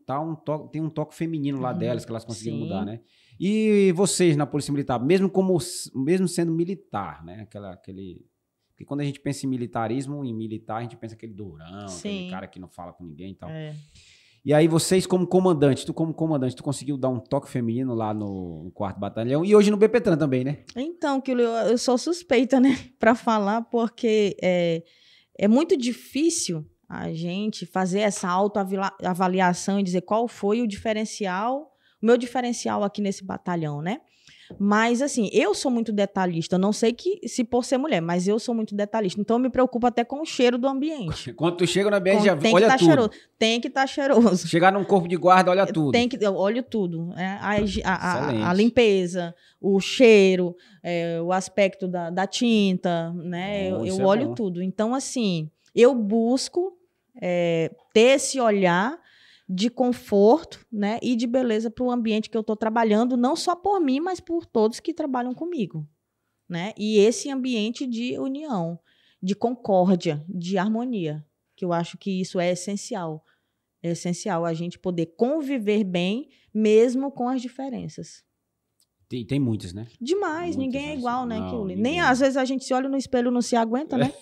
S1: tem um toque feminino lá delas que elas conseguiram mudar, né? E vocês na Polícia Militar, mesmo sendo militar, né? Porque quando a gente pensa em militarismo, em militar, a gente pensa aquele durão, aquele cara que não fala com ninguém e tal. E aí vocês como comandante, tu conseguiu dar um toque feminino lá no 4º Batalhão e hoje no BPTran também, né?
S2: Então, que eu sou suspeita, né, para falar, porque é muito difícil a gente fazer essa autoavaliação e dizer qual foi o meu diferencial aqui nesse batalhão, né? Mas, assim, eu sou muito detalhista. Eu não sei se por ser mulher, mas eu sou muito detalhista. Então, eu me preocupo até com o cheiro do ambiente.
S1: Quando tu chega no ambiente, já
S2: Tem que
S1: olha
S2: estar
S1: tudo.
S2: cheiroso. Tem que estar cheiroso.
S1: Chegar num corpo de guarda, olha tudo.
S2: Eu olho tudo. Né? A
S1: Excelente.
S2: limpeza, o cheiro, o aspecto da tinta, né?
S1: Bom,
S2: Eu
S1: isso é
S2: olho
S1: bom.
S2: tudo. Então, assim, eu busco ter esse olhar de conforto, né, e de beleza para o ambiente que eu estou trabalhando, não só por mim, mas por todos que trabalham comigo, né? E esse ambiente de união, de concórdia, de harmonia, que eu acho que isso é essencial. É essencial a gente poder conviver bem, mesmo com as diferenças.
S1: Tem muitas, né?
S2: Demais,
S1: Muitas,
S2: ninguém é igual, né,
S1: não,
S2: Kiuli?
S1: ninguém.
S2: Nem às vezes a gente se olha no espelho e não se aguenta, né?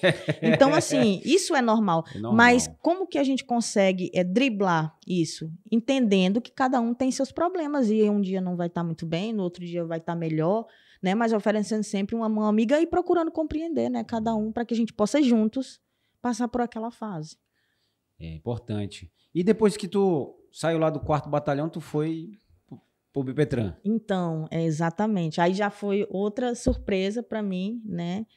S2: Então, assim, isso é normal.
S1: É normal.
S2: Mas como que a gente consegue driblar isso? Entendendo que cada um tem seus problemas e um dia não vai estar muito bem, no outro dia vai estar melhor, né? Mas oferecendo sempre uma mão amiga e procurando compreender, né? Cada um, para que a gente possa juntos passar por aquela fase.
S1: É importante. E depois que tu saiu lá do 4º Batalhão, tu foi pro BPTran.
S2: Então, exatamente. Aí já foi outra surpresa para mim, né?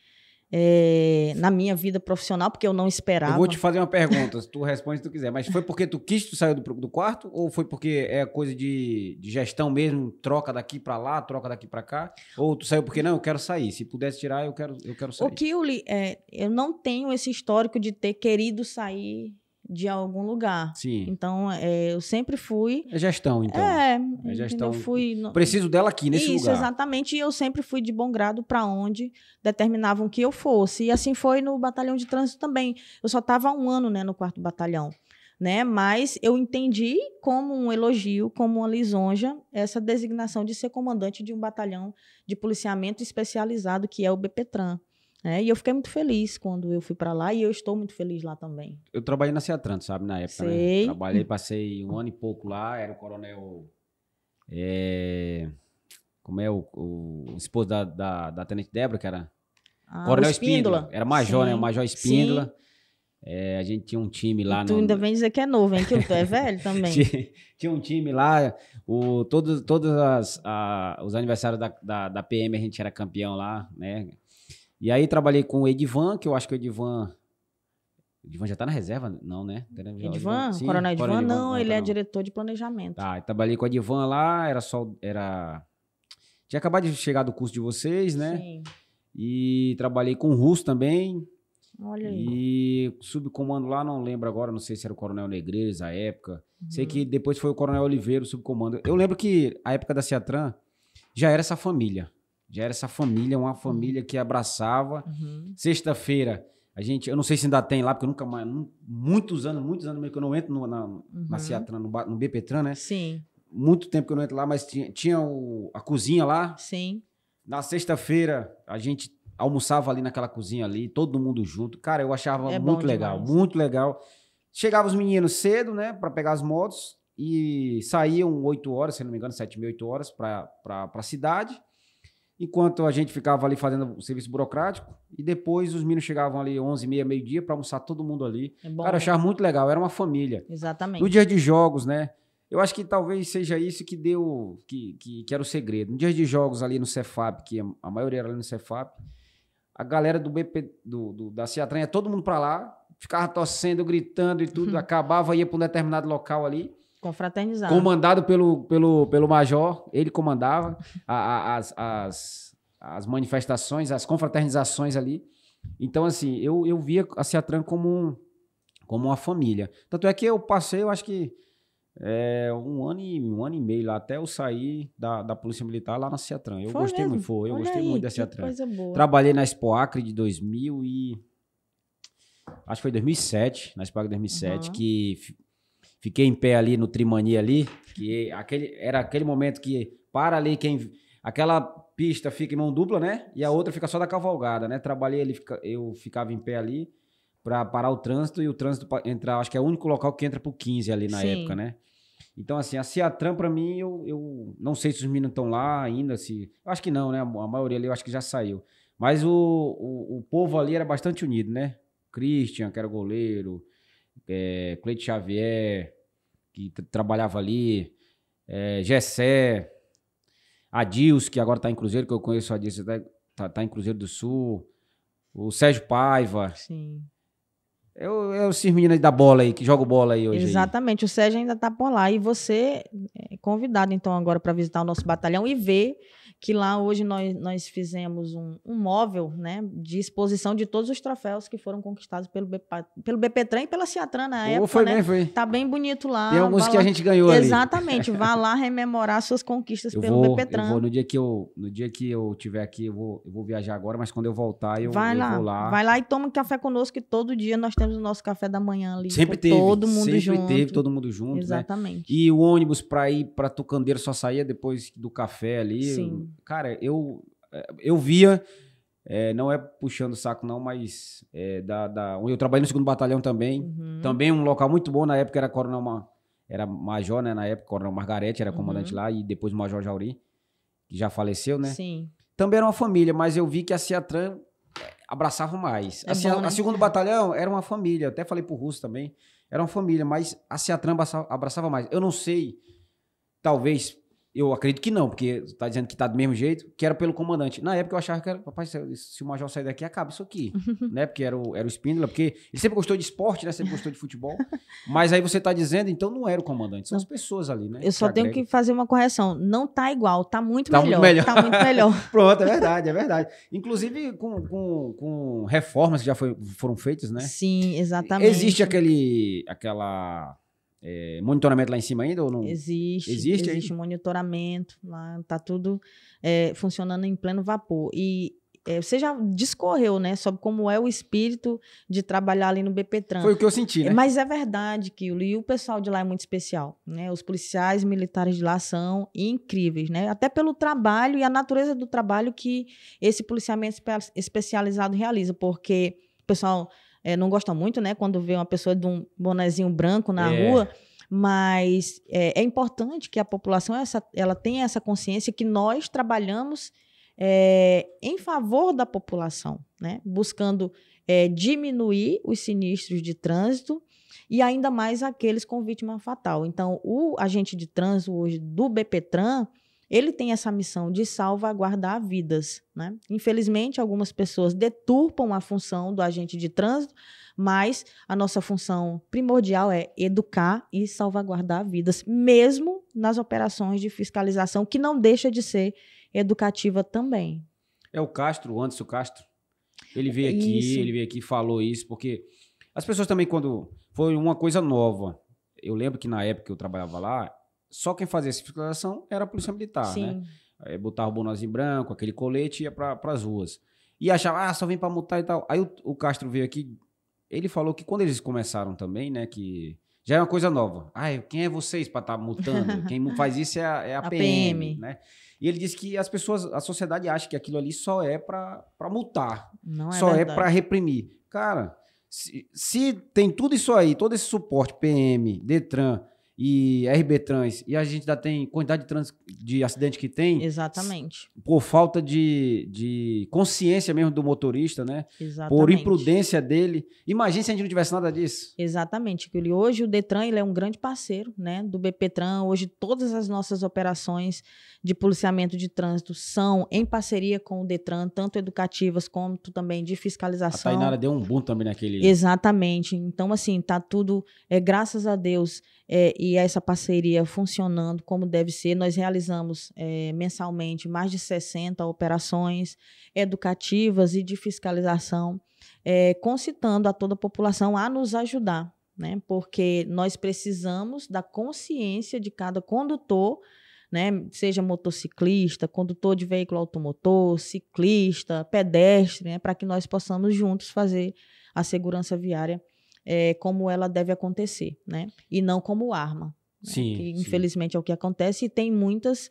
S2: Na minha vida profissional, porque eu não esperava.
S1: Eu vou te fazer uma pergunta, tu responde se tu quiser, mas foi porque tu saiu do quarto ou foi porque é coisa de gestão mesmo, troca daqui para lá, troca daqui para cá? Ou tu saiu porque não, eu quero sair, se pudesse tirar, eu quero sair.
S2: O Kiuli, eu não tenho esse histórico de ter querido sair de algum lugar.
S1: Sim.
S2: Então, eu sempre fui...
S1: É gestão, então.
S2: É
S1: gestão.
S2: Eu
S1: preciso dela aqui, nesse lugar.
S2: Isso, exatamente. E eu sempre fui de bom grado para onde determinavam que eu fosse. E assim foi no Batalhão de Trânsito também. Eu só estava há 1 ano, né, no 4º Batalhão. Né? Mas eu entendi como um elogio, como uma lisonja, essa designação de ser comandante de um batalhão de policiamento especializado, que é o BPTran. E eu fiquei muito feliz quando eu fui para lá e eu estou muito feliz lá também.
S1: Eu trabalhei na Ciatran, sabe, na época,
S2: Sei.
S1: né? Trabalhei, passei 1 ano e pouco lá, era o coronel... como é o esposo da Tenente Débora, que era... Coronel Espíndola. Era major, né? O Major Espíndola. A gente tinha um time lá...
S2: E tu ainda vem dizer que é novo, hein? Que tu é velho também.
S1: Tinha um time lá, todos os aniversários da PM a gente era campeão lá, né? E aí trabalhei com o Edivan, que eu acho que o Edivan já tá na reserva? Não, né?
S2: Edivan? Sim, Coronel Edivan? Não, ele é diretor de planejamento.
S1: Tá, eu trabalhei com o Edivan lá, tinha acabado de chegar do curso de vocês, né?
S2: Sim.
S1: E trabalhei com o Russo também.
S2: Olha aí.
S1: E subcomando lá, não lembro agora, não sei se era o Coronel Negreiros à época. Sei que depois foi o Coronel Oliveira, o subcomando. Eu lembro que a época da Ciatran já era essa família. Uma família que abraçava. Sexta-feira, eu não sei se ainda tem lá, porque eu nunca mais, muitos anos mesmo que eu não entro na Ciatran, no BPTran, né?
S2: Sim.
S1: Muito tempo que eu não entro lá, mas tinha a cozinha lá.
S2: Sim.
S1: Na sexta-feira, a gente almoçava ali naquela cozinha ali, todo mundo junto. Cara, eu achava muito legal, muito legal. Chegava os meninos cedo, né, para pegar as motos e saíam 8 horas, se não me engano, 7h30, 8 horas para a cidade. Enquanto a gente ficava ali fazendo o serviço burocrático, e depois os meninos chegavam ali 11h30, meio-dia, para almoçar todo mundo ali. Cara, eu achava muito legal, era uma família.
S2: Exatamente.
S1: No dia de jogos, né? Eu acho que talvez seja isso que deu, que era o segredo. No dia de jogos ali no Cefap, que a maioria era ali no Cefap, a galera do BP, da Ciatran, ia todo mundo para lá, ficava torcendo, gritando e tudo, acabava, ia para um determinado local ali.
S2: Confraternizado.
S1: Comandado pelo major, ele comandava as manifestações, as confraternizações ali. Então, assim, eu via a Ciatran como uma família. Tanto é que eu passei, eu acho que 1 ano e meio lá, até eu sair da Polícia Militar lá na Ciatran. Eu gostei muito da Ciatran.
S2: Coisa boa.
S1: Trabalhei na Expo Acre de 2000 e... acho que foi 2007, na Expo Acre 2007, que... Fiquei em pé ali no Trimania ali, que era aquele momento que para ali aquela pista fica em mão dupla, né? E a outra fica só da cavalgada, né? Trabalhei ali, eu ficava em pé ali para parar o trânsito e o trânsito entrar, acho que é o único local que entra pro 15 ali na época, né? Então, assim, a Ciatran pra mim, eu não sei se os meninos estão lá ainda, acho que não, né? A maioria ali eu acho que já saiu. Mas o povo ali era bastante unido, né? Christian, que era goleiro, Cleide Xavier, que trabalhava ali, Gessé, A Dils, que agora tá em Cruzeiro, que eu conheço a Dils, tá em Cruzeiro do Sul. O Sérgio Paiva.
S2: Sim.
S1: É esses meninos aí da bola aí, que jogam bola aí hoje.
S2: Exatamente, o Sérgio ainda está por lá. E você é convidado, então, agora para visitar o nosso batalhão e ver que lá hoje nós fizemos um móvel, né, de exposição de todos os troféus que foram conquistados pelo BPTran e pela Ciatran na época,
S1: Foi
S2: né?
S1: bem, foi.
S2: Tá bem bonito lá.
S1: Tem alguns que a gente ganhou ali.
S2: Exatamente, vá lá rememorar suas conquistas pelo BPTran.
S1: Eu vou, no dia que eu estiver aqui, eu vou viajar agora, mas quando eu voltar, eu vou lá.
S2: Vai lá e toma um café conosco, que todo dia nós temos o nosso café da manhã ali.
S1: Sempre teve,
S2: todo mundo junto.
S1: Sempre teve, todo mundo junto,
S2: exatamente.
S1: Né? E o ônibus para ir para Tucandeiro só saía depois do café ali.
S2: Sim.
S1: Cara, eu via, não é puxando o saco não, mas eu trabalhei no 2º Batalhão também. Também um local muito bom, na época era Coronel, era Major, né? Na época, Coronel Margarete era comandante lá, e depois o Major Jauri, que já faleceu, né?
S2: Sim.
S1: Também era uma família, mas eu vi que a Ciatran abraçava mais. A 2º Batalhão era uma família, até falei pro Russo também, era uma família, mas a Ciatran abraçava mais. Eu não sei, talvez, eu acredito que não, porque tá dizendo que tá do mesmo jeito, que era pelo comandante. Na época eu achava que era, papai, se o Major sair daqui, acaba isso aqui, né? Porque era o Spínola, porque ele sempre gostou de esporte, né? Sempre gostou de futebol. Mas aí você tá dizendo, então não era o comandante, são as pessoas ali, né?
S2: Eu só tenho que fazer uma correção. Não tá igual, tá muito
S1: melhor.
S2: Muito melhor. Tá muito melhor.
S1: Pronto, é verdade. Inclusive com reformas que já foram feitas, né?
S2: Sim, exatamente.
S1: Existe aquela monitoramento lá em cima ainda ou não?
S2: Existe monitoramento lá, tá tudo funcionando em pleno vapor. E você já discorreu, né, sobre como é o espírito de trabalhar ali no BPTran.
S1: Foi o que eu senti, né?
S2: Mas é verdade, Kilo, e o pessoal de lá é muito especial, né? Os policiais militares de lá são incríveis, né? Até pelo trabalho e a natureza do trabalho que esse policiamento especializado realiza, porque o pessoal não gosta muito, né, quando vê uma pessoa de um bonezinho branco na rua, mas é importante que a população ela tenha essa consciência que nós trabalhamos em favor da população, né, buscando diminuir os sinistros de trânsito e ainda mais aqueles com vítima fatal. Então, o agente de trânsito hoje do BPTran, ele tem essa missão de salvaguardar vidas, né? Infelizmente, algumas pessoas deturpam a função do agente de trânsito, mas a nossa função primordial é educar e salvaguardar vidas, mesmo nas operações de fiscalização, que não deixa de ser educativa também.
S1: É o Anderson Castro. Ele veio aqui e falou isso, porque as pessoas também, quando foi uma coisa nova, eu lembro que na época que eu trabalhava lá, só quem fazia essa fiscalização era a Polícia Militar,
S2: Sim.
S1: né? Botava o bonozinho branco, aquele colete e ia para as ruas. E achava, só vem para multar e tal. Aí o Castro veio aqui, ele falou que quando eles começaram também, né, que já é uma coisa nova. Quem é vocês para estar multando? Quem faz isso é a PM, né? E ele disse que a sociedade acha que aquilo ali só é para multar.
S2: Não é
S1: só
S2: verdade.
S1: É para reprimir. Cara, se tem tudo isso aí, todo esse suporte, PM, Detran e RBTrans, e a gente ainda tem quantidade de acidente que tem.
S2: Exatamente.
S1: Por falta de consciência mesmo do motorista, né?
S2: Exatamente.
S1: Por imprudência dele. Imagina se a gente não tivesse nada disso.
S2: Exatamente. Hoje o Detran ele é um grande parceiro, né, do BPTran. Hoje todas as nossas operações de policiamento de trânsito são em parceria com o Detran, tanto educativas como também de fiscalização.
S1: A Tainara deu um boom também naquele...
S2: Exatamente. Então, assim, tá tudo, graças a Deus, e essa parceria funcionando como deve ser. Nós realizamos mensalmente mais de 60 operações educativas e de fiscalização, concitando a toda a população a nos ajudar, né? Porque nós precisamos da consciência de cada condutor, né? Seja motociclista, condutor de veículo automotor, ciclista, pedestre, né? Para que nós possamos juntos fazer a segurança viária como ela deve acontecer, né? E não como arma. Né?
S1: Sim,
S2: que,
S1: sim.
S2: infelizmente é o que acontece, e tem muitas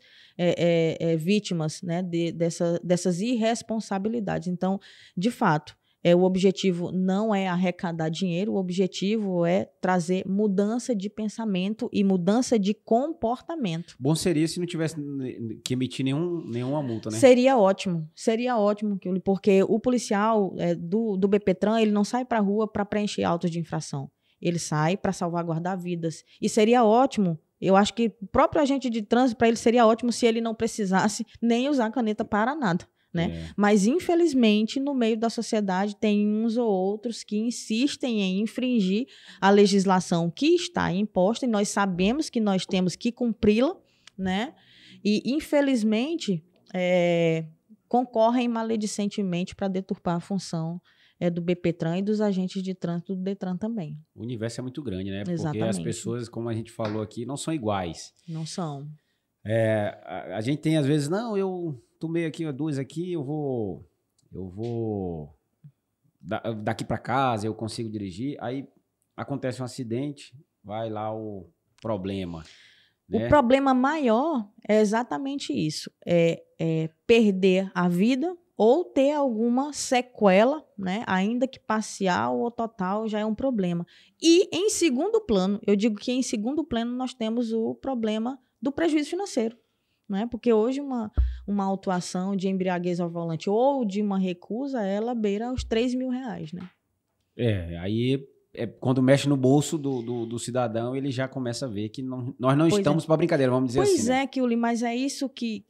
S2: vítimas, né, dessas irresponsabilidades. Então, de fato, o objetivo não é arrecadar dinheiro, o objetivo é trazer mudança de pensamento e mudança de comportamento.
S1: Bom seria se não tivesse que emitir nenhuma multa, né?
S2: Seria ótimo, porque o policial do BPTran, ele não sai para a rua para preencher autos de infração. Ele sai para salvaguardar vidas. E seria ótimo Eu acho que o próprio agente de trânsito, para ele, seria ótimo se ele não precisasse nem usar caneta para nada, né? Mas, infelizmente, no meio da sociedade, tem uns ou outros que insistem em infringir a legislação que está imposta, e nós sabemos que nós temos que cumpri-la, né? E, infelizmente, concorrem maledicentemente para deturpar a função do BPTran e dos agentes de trânsito do Detran também.
S1: O universo é muito grande, né?
S2: Exatamente.
S1: Porque as pessoas, como a gente falou aqui, não são iguais.
S2: Não são.
S1: A gente tem, às vezes, não, eu tomei aqui 2 aqui, eu vou daqui para casa, eu consigo dirigir. Aí acontece um acidente, vai lá o problema. Né?
S2: O problema maior é exatamente isso, é perder a vida ou ter alguma sequela, né? Ainda que parcial ou total, já é um problema. E, em segundo plano, eu digo que em segundo plano nós temos o problema do prejuízo financeiro, né? Porque hoje uma autuação de embriaguez ao volante ou de uma recusa, ela beira os R$3.000, né?
S1: Aí quando mexe no bolso do cidadão, ele já começa a ver que nós não estamos para brincadeira, vamos dizer assim.
S2: Pois é, Kiuli, mas é isso que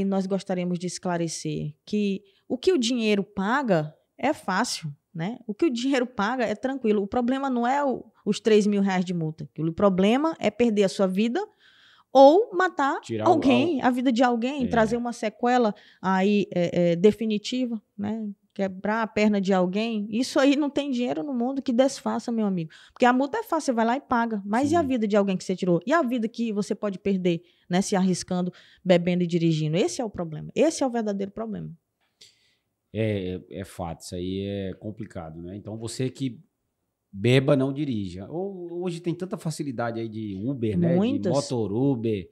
S2: nós gostaríamos de esclarecer, que o que o dinheiro paga é fácil, né? O que o dinheiro paga é tranquilo. O problema não é os R$3.000 de multa. O problema é perder a sua vida ou matar alguém, a vida de alguém, trazer uma sequela aí definitiva, né? Quebrar a perna de alguém. Isso aí não tem dinheiro no mundo que desfaça, meu amigo. Porque a multa é fácil, você vai lá e paga. Mas Sim. E a vida de alguém que você tirou? E a vida que você pode perder, né? Se arriscando, bebendo e dirigindo? Esse é o problema. Esse é o verdadeiro problema.
S1: É fato, isso aí é complicado, né? Então você que beba, não dirija. Hoje tem tanta facilidade aí de Uber,
S2: Muitas.
S1: Né? De motor Uber.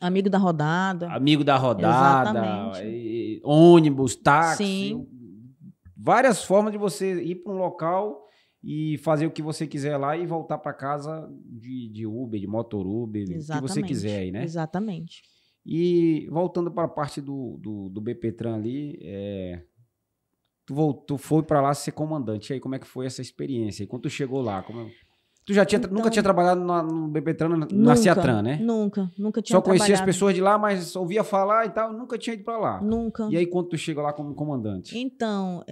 S2: Amigo da rodada.
S1: Ônibus, táxi.
S2: Sim.
S1: Várias formas de você ir para um local e fazer o que você quiser lá e voltar para casa de Uber, de motor Uber, o que você quiser aí, né?
S2: Exatamente.
S1: E voltando para a parte do BPTran ali, tu foi para lá ser comandante. E aí, como é que foi essa experiência? E quando tu chegou lá, tu já nunca tinha trabalhado no BPTran, na Ciatran, né?
S2: Nunca tinha
S1: Só conhecia as pessoas de lá, mas ouvia falar e tal, nunca tinha ido para lá.
S2: Nunca.
S1: E aí, quando tu chegou lá como comandante?
S2: Então,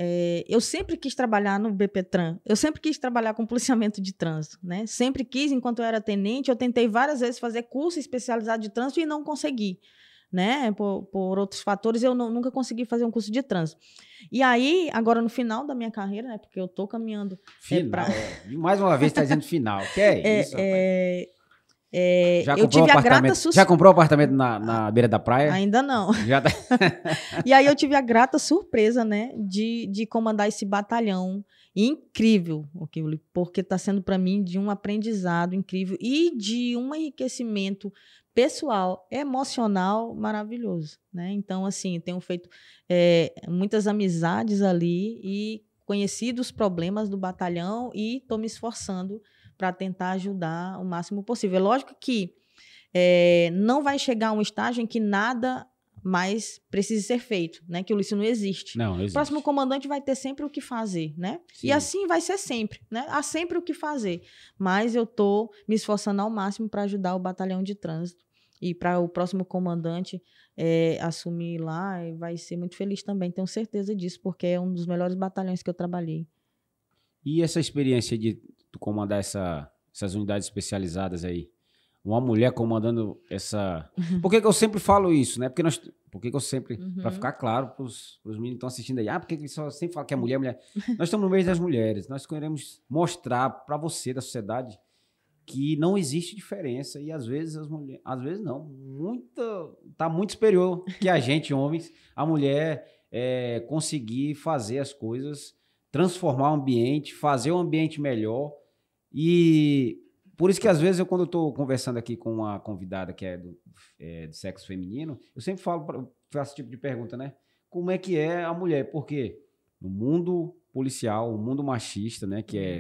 S2: eu sempre quis trabalhar no BPTran, eu sempre quis trabalhar com policiamento de trânsito, né? Sempre quis, enquanto eu era tenente, eu tentei várias vezes fazer curso especializado de trânsito e não consegui. Né? Por outros fatores, eu nunca consegui fazer um curso de trânsito. E aí, agora no final da minha carreira, né? Porque eu tô caminhando...
S1: Mais uma vez tá dizendo final. Que é isso,
S2: eu tive a grata
S1: Já comprou apartamento na beira da praia?
S2: Ainda não.
S1: Já tá...
S2: E aí eu tive a grata surpresa, né? De comandar esse batalhão incrível, porque está sendo para mim de um aprendizado incrível e de um enriquecimento pessoal, emocional maravilhoso, né? Então, assim, tenho feito muitas amizades ali e conhecido os problemas do batalhão e estou me esforçando para tentar ajudar o máximo possível. É lógico que não vai chegar a um estágio em que nada mais precise ser feito, né? Que isso não existe.
S1: Não existe.
S2: O próximo comandante vai ter sempre o que fazer, né? Sim. E assim vai ser sempre, né? Há sempre o que fazer. Mas eu estou me esforçando ao máximo para ajudar o batalhão de trânsito e para o próximo comandante assumir lá, vai ser muito feliz também, tenho certeza disso, porque é um dos melhores batalhões que eu trabalhei.
S1: E essa experiência de tu comandar essas unidades especializadas aí? Uma mulher comandando essa... Por que eu sempre falo isso, né? Por que eu sempre... Para ficar claro para os meninos que estão assistindo aí. Por que eles só sempre falam que é mulher, mulher? Nós estamos no meio das mulheres. Nós queremos mostrar para você, da sociedade, que não existe diferença. E às vezes as mulheres... Às vezes não. Está muito superior que a gente, homens. A mulher conseguir fazer as coisas, transformar o ambiente, fazer o ambiente melhor. E... Por isso que, às vezes, quando eu estou conversando aqui com uma convidada que é do sexo feminino, eu sempre faço esse tipo de pergunta, né? Como é que é a mulher? Porque no mundo policial, o mundo machista, né? Que é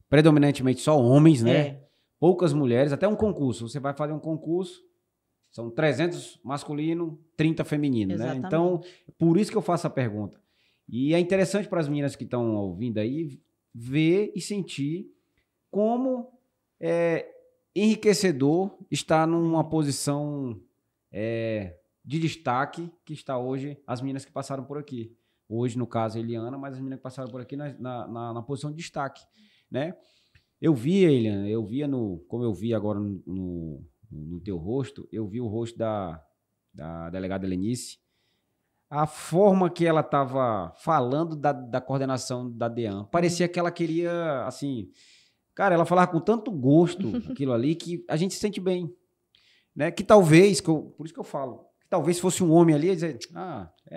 S1: predominantemente só homens, né? Poucas mulheres, até um concurso. Você vai fazer um concurso, são 300 masculino, 30 feminino,
S2: Exatamente.
S1: Né? Então, por isso que eu faço a pergunta. E é interessante para as meninas que estão ouvindo aí ver e sentir como... enriquecedor estar numa posição de destaque que está hoje as meninas que passaram por aqui. Hoje, no caso, a Eliana, mas as meninas que passaram por aqui na posição de destaque, né? Eu via, Eliana, como eu vi agora no teu rosto, eu vi o rosto da delegada Lenice, a forma que ela estava falando da coordenação da DEAN, parecia que ela queria, assim... Cara, ela falava com tanto gosto aquilo ali que a gente se sente bem, né? Que talvez, por isso que eu falo, que talvez fosse um homem ali, dizer,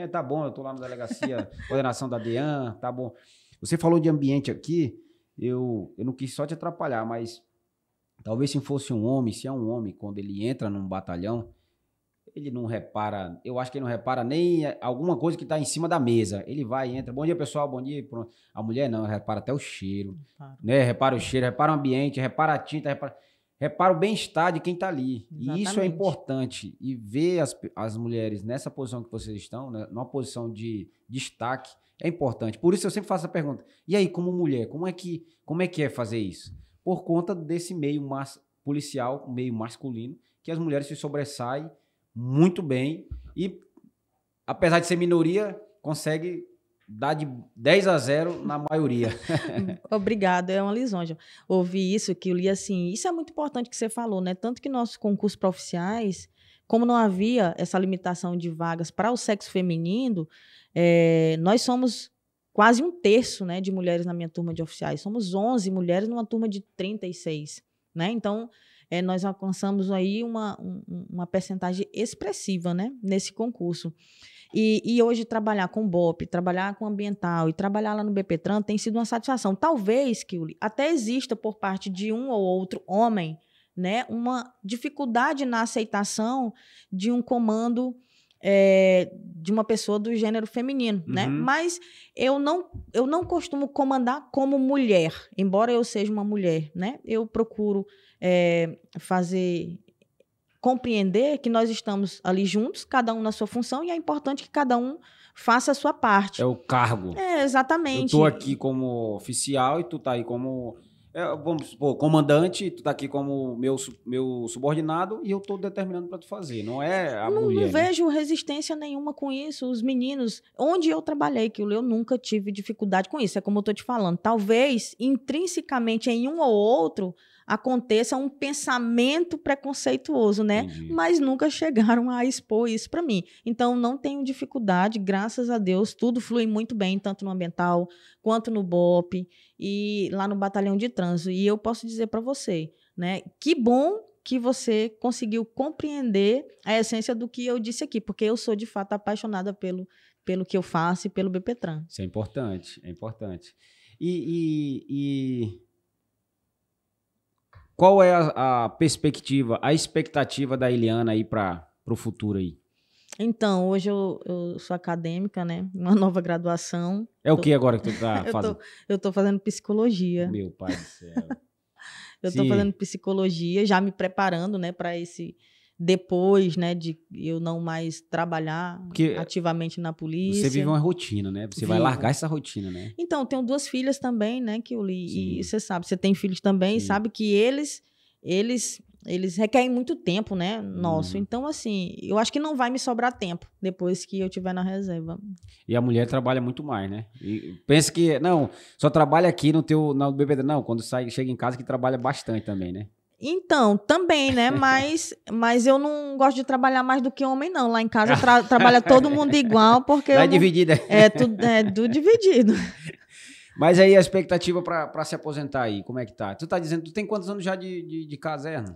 S1: tá bom, eu tô lá na delegacia, coordenação da DEAN, tá bom. Você falou de ambiente aqui, eu não quis só te atrapalhar, mas talvez se fosse um homem, se é um homem, quando ele entra num batalhão, ele não repara, eu acho que ele não repara nem alguma coisa que está em cima da mesa. Ele vai e entra, bom dia pessoal, bom dia. Pronto. A mulher não, repara até o cheiro, né? Repara o cheiro, repara o ambiente, repara a tinta, repara o bem-estar de quem está ali. Exatamente. E isso é importante. E ver as mulheres nessa posição que vocês estão, né, numa posição de destaque, é importante. Por isso eu sempre faço a pergunta, e aí como mulher, como é que é fazer isso? Por conta desse meio policial, meio masculino, que as mulheres se sobressaem muito bem e, apesar de ser minoria, consegue dar de 10-0 na maioria.
S2: Obrigada, é uma lisonja ouvir isso, que eu li assim, isso é muito importante que você falou, né? Tanto que nossos concursos para oficiais, como não havia essa limitação de vagas para o sexo feminino, nós somos quase 1/3, né, de mulheres na minha turma de oficiais. Somos 11 mulheres numa turma de 36, né? Então, nós alcançamos aí uma percentagem expressiva, né, nesse concurso. E hoje trabalhar com BOP, trabalhar com ambiental e trabalhar lá no BPTran tem sido uma satisfação. Talvez, Kiuli, até exista por parte de um ou outro homem, né, uma dificuldade na aceitação de um comando de uma pessoa do gênero feminino, né? Mas eu não costumo comandar como mulher, embora eu seja uma mulher, né? Eu procuro compreender que nós estamos ali juntos, cada um na sua função, e é importante que cada um faça a sua parte.
S1: É o cargo.
S2: Exatamente.
S1: Eu estou aqui como oficial e tu tá aí como... vamos supor, comandante, tu tá aqui como meu subordinado e eu tô determinando para tu fazer, não é a mulher.
S2: Não vejo resistência nenhuma com isso. Os meninos, onde eu trabalhei, que eu nunca tive dificuldade com isso, é como eu tô te falando. Talvez, intrinsecamente, em um ou outro, aconteça um pensamento preconceituoso, né? Entendi. Mas nunca chegaram a expor isso para mim. Então, não tenho dificuldade, graças a Deus, tudo flui muito bem, tanto no ambiental, quanto no BOP, e lá no batalhão de trânsito. E eu posso dizer para você, né? Que bom que você conseguiu compreender a essência do que eu disse aqui, porque eu sou, de fato, apaixonada pelo que eu faço e pelo BPTran.
S1: Isso é importante, é importante. E qual é a perspectiva, a expectativa da Eliana aí para o futuro aí?
S2: Então, hoje eu sou acadêmica, né? Uma nova graduação.
S1: É o que agora que tu tá fazendo?
S2: Eu tô fazendo psicologia.
S1: Meu pai do céu.
S2: Eu tô fazendo psicologia, já me preparando, né, para esse... Depois, né, de eu não mais trabalhar ativamente na polícia.
S1: Você vive uma rotina, né? Você vai largar essa rotina, né?
S2: Então, tenho 2 filhas também, né, que eu li. E você sabe, você tem filhos também, e sabe que eles requerem muito tempo, né, nosso. Então, assim, eu acho que não vai me sobrar tempo depois que eu estiver na reserva.
S1: E a mulher trabalha muito mais, né? E pensa que, não, só trabalha aqui no BPTran. Não, quando chega em casa que trabalha bbastante também, né?
S2: Então, também, né? Mas eu não gosto de trabalhar mais do que homem, não. Lá em casa trabalha todo mundo igual, porque...
S1: É dividida.
S2: É tudo dividido.
S1: Mas aí a expectativa para se aposentar aí, como é que tá? Tu tá dizendo, tu tem quantos anos já de caserna?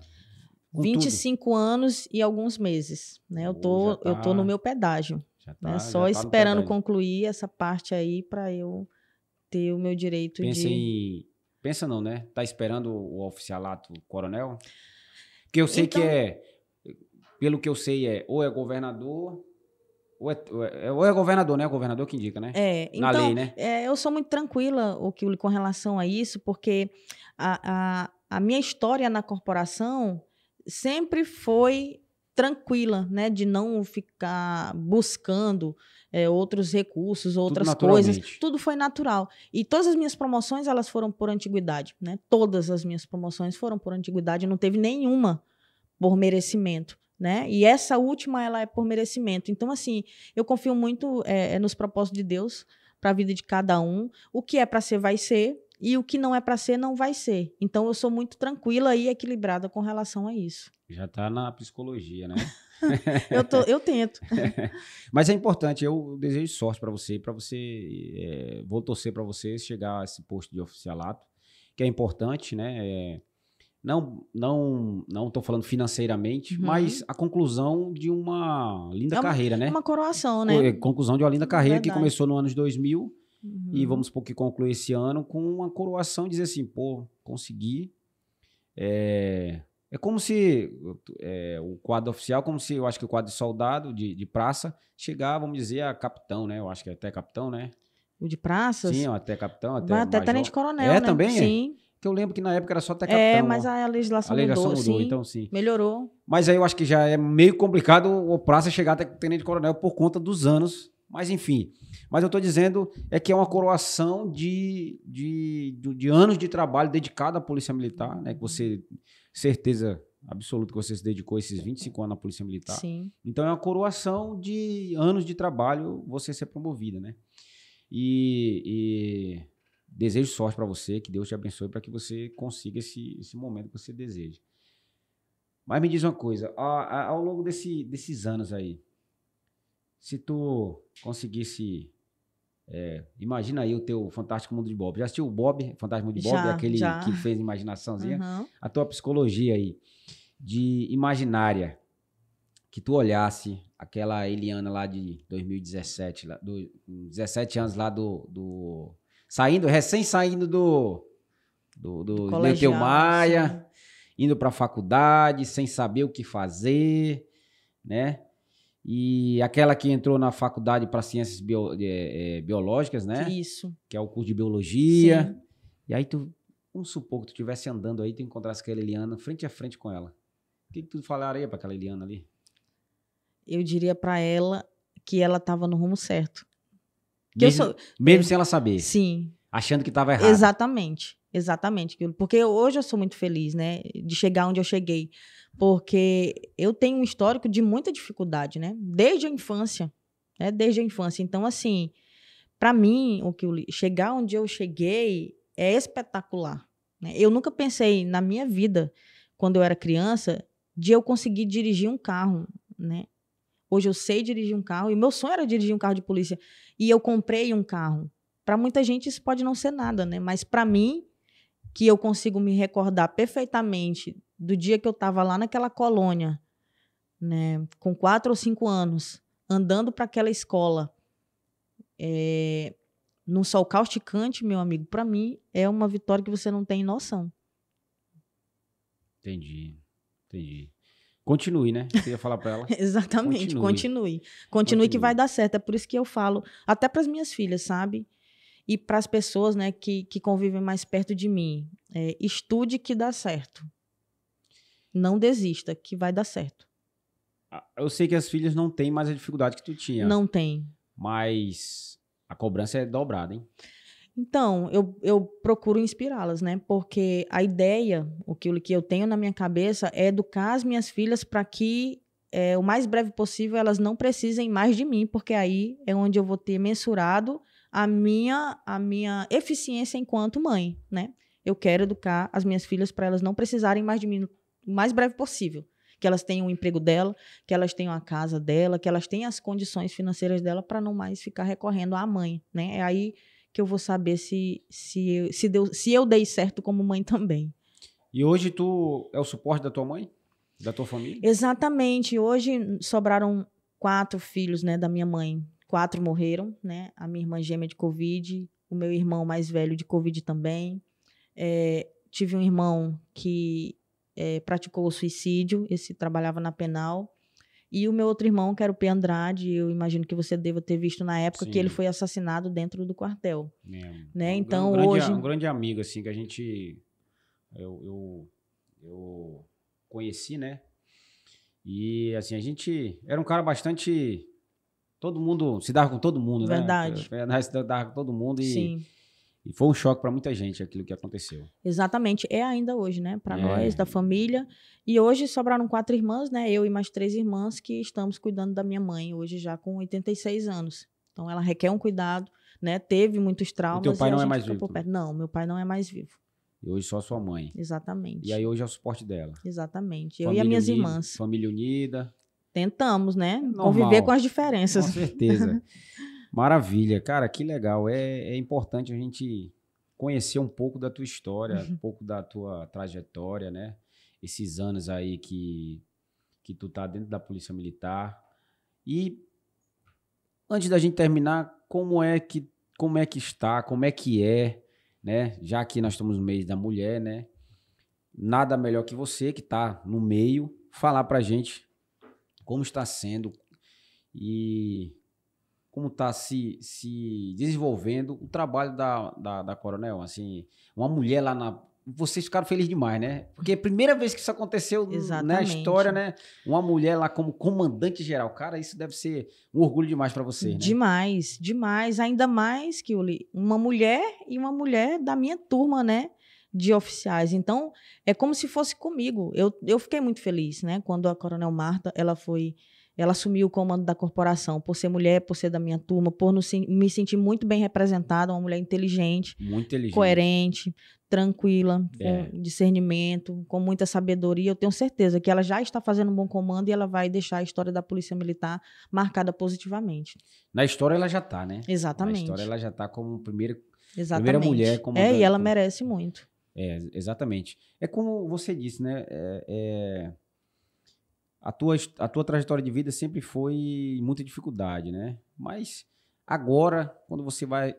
S2: 25 anos e alguns meses, né? Eu tô no meu pedágio. Né? Só esperando concluir essa parte aí para eu ter o meu direito
S1: Pensa não, né? Tá esperando o oficialato coronel? Porque eu sei que pelo que eu sei, ou é governador, ou é governador, né? É o governador que indica, né? Na lei, né?
S2: Eu sou muito tranquila, com relação a isso, porque a minha história na corporação sempre foi tranquila, né? De não ficar buscando outros recursos, outras
S1: Tudo
S2: coisas.
S1: naturalmente.
S2: Tudo foi natural. E todas as minhas promoções, elas foram por antiguidade, né? Todas as minhas promoções foram por antiguidade. Não teve nenhuma por merecimento, né? E essa última, ela é por merecimento. Então, assim, eu confio muito nos propósitos de Deus para a vida de cada um. O que é para ser, vai ser. E o que não é para ser, não vai ser. Então, eu sou muito tranquila e equilibrada com relação a isso.
S1: Já tá na psicologia, né?
S2: Eu tento.
S1: Mas é importante, eu desejo sorte para você, vou torcer para você chegar a esse posto de oficialato, que é importante, né? Não tô falando financeiramente, mas a conclusão de uma linda carreira, né?
S2: É uma coroação, né?
S1: Conclusão de uma linda carreira que
S2: Verdade.
S1: começou no ano de 2000 e vamos supor que conclui esse ano com uma coroação, dizer assim, pô, consegui. É como se o quadro oficial, como se eu acho que o quadro de soldado, de praça, chegar, vamos dizer, a capitão, né? Eu acho que é até capitão, né?
S2: O de praças?
S1: Sim, até capitão, até
S2: Vai até
S1: major.
S2: tenente-coronel, né?
S1: Também?
S2: Sim.
S1: Que eu lembro que na época era só até capitão.
S2: Mas a legislação mudou, sim.
S1: Então sim.
S2: Melhorou.
S1: Mas aí eu acho que já é meio complicado o praça chegar até tenente-coronel por conta dos anos. Mas enfim. Mas eu estou dizendo que é uma coroação de anos de trabalho dedicado à Polícia Militar, né? Que você, certeza absoluta que você se dedicou esses 25 anos na Polícia Militar.
S2: Sim.
S1: Então é uma coroação de anos de trabalho você ser promovida, né? E desejo sorte para você, que Deus te abençoe para que você consiga esse momento que você deseja. Mas me diz uma coisa, ao longo desses anos aí, se tu conseguisse, imagina aí o teu Fantástico Mundo de Bob. Já assistiu o Bob, Fantástico Mundo de Bob? Aquele que fez imaginaçãozinha?
S2: Uhum.
S1: A tua psicologia aí, de imaginária, que tu olhasse aquela Eliana lá de 2017, 17 anos lá recém saindo do Neteu Maia, indo para a faculdade, sem saber o que fazer, né? E aquela que entrou na faculdade para ciências biológicas, né?
S2: Isso.
S1: Que é o curso de biologia.
S2: Sim.
S1: E aí vamos supor que tu estivesse andando aí, tu encontrasse aquela Eliana frente a frente com ela. O que tu falaria para aquela Eliana ali?
S2: Eu diria para ela que ela estava no rumo certo.
S1: Mesmo sem ela saber?
S2: Sim.
S1: Achando que estava errado?
S2: Exatamente. Porque hoje eu sou muito feliz, né? De chegar onde eu cheguei. Porque eu tenho um histórico de muita dificuldade, né? Desde a infância. Então, assim, para mim, chegar onde eu cheguei é espetacular, né? Eu nunca pensei na minha vida, quando eu era criança, de eu conseguir dirigir um carro, né? Hoje eu sei dirigir um carro e meu sonho era dirigir um carro de polícia. E eu comprei um carro. Para muita gente isso pode não ser nada, né? Mas para mim, que eu consigo me recordar perfeitamente do dia que eu estava lá naquela colônia, né, com 4 ou 5 anos, andando para aquela escola, num sol causticante, meu amigo, para mim é uma vitória que você não tem noção.
S1: Entendi. Continue, né? Você ia falar para ela?
S2: Exatamente, continue que vai dar certo. É por isso que eu falo, até para as minhas filhas, sabe? E para as pessoas, né, que convivem mais perto de mim. Estude que dá certo. Não desista, que vai dar certo.
S1: Eu sei que as filhas não têm mais a dificuldade que tu tinha.
S2: Não tem.
S1: Mas a cobrança é dobrada, hein?
S2: Então, eu procuro inspirá-las, né? Porque a ideia, o que eu tenho na minha cabeça é educar as minhas filhas para que o mais breve possível elas não precisem mais de mim, porque aí é onde eu vou ter mensurado a minha eficiência enquanto mãe, né? Eu quero educar as minhas filhas para elas não precisarem mais de mim o mais breve possível. Que elas tenham o emprego dela, que elas tenham a casa dela, que elas tenham as condições financeiras dela para não mais ficar recorrendo à mãe, né? É aí que eu vou saber se eu dei certo como mãe também.
S1: E hoje tu é o suporte da tua mãe? Da tua família?
S2: Exatamente. Hoje sobraram 4 filhos, né, da minha mãe. 4 morreram, né? A minha irmã gêmea de Covid, o meu irmão mais velho de Covid também. Tive um irmão que praticou o suicídio, esse trabalhava na penal. E o meu outro irmão, que era o P. Andrade, eu imagino que você deva ter visto na época. Sim. Que ele foi assassinado dentro do quartel.
S1: Mesmo.
S2: Né? Então, hoje...
S1: Um grande amigo, assim, que a gente... Eu conheci, né? E, assim, a gente era um cara bastante... Todo mundo se dava com todo mundo, né?
S2: Verdade.
S1: Se dava com todo mundo
S2: Sim.
S1: e foi um choque para muita gente aquilo que aconteceu.
S2: Exatamente. É ainda hoje, né? Para
S1: É.
S2: nós, da família. E hoje sobraram 4 irmãs, né? Eu e mais 3 irmãs que estamos cuidando da minha mãe, hoje já com 86 anos. Então, ela requer um cuidado, né? Teve muitos traumas.
S1: O teu pai
S2: e a
S1: não é
S2: gente
S1: mais
S2: fica
S1: vivo?
S2: por perto. Não, meu pai não é mais vivo.
S1: E hoje só sua mãe.
S2: Exatamente.
S1: E aí hoje é o suporte dela.
S2: Exatamente. Eu e as minhas irmãs.
S1: Família unida.
S2: Tentamos, né?
S1: Normal.
S2: Conviver com as diferenças.
S1: Com certeza. Maravilha. Cara, que legal. É importante a gente conhecer um pouco da tua história, um pouco da tua trajetória, né? Esses anos aí que tu tá dentro da Polícia Militar. E antes da gente terminar, como é que está, como é que é, né? Já que nós estamos no mês da mulher, né? Nada melhor que você que tá no meio, falar pra gente como está sendo e como está se desenvolvendo o trabalho da Coronel. Assim, uma mulher lá na... Vocês ficaram felizes demais, né? Porque é a primeira vez que isso aconteceu na história, né? Uma mulher lá como comandante-geral. Cara, isso deve ser um orgulho demais para você, né?
S2: Demais, demais. Ainda mais que uma mulher e uma mulher da minha turma, né? De oficiais. Então, é como se fosse comigo. Eu fiquei muito feliz, né? Quando a Coronel Marta, ela assumiu o comando da corporação, por ser mulher, por ser da minha turma, por me sentir muito bem representada, uma mulher inteligente, coerente, tranquila, com discernimento, com muita sabedoria. Eu tenho certeza que ela já está fazendo um bom comando e ela vai deixar a história da Polícia Militar marcada positivamente.
S1: Na história ela já está, né?
S2: Exatamente.
S1: Na história ela já está como primeira
S2: mulher comandante. E ela merece muito.
S1: Exatamente. É como você disse, né? A tua trajetória de vida sempre foi muita dificuldade, né? Mas agora, quando você vai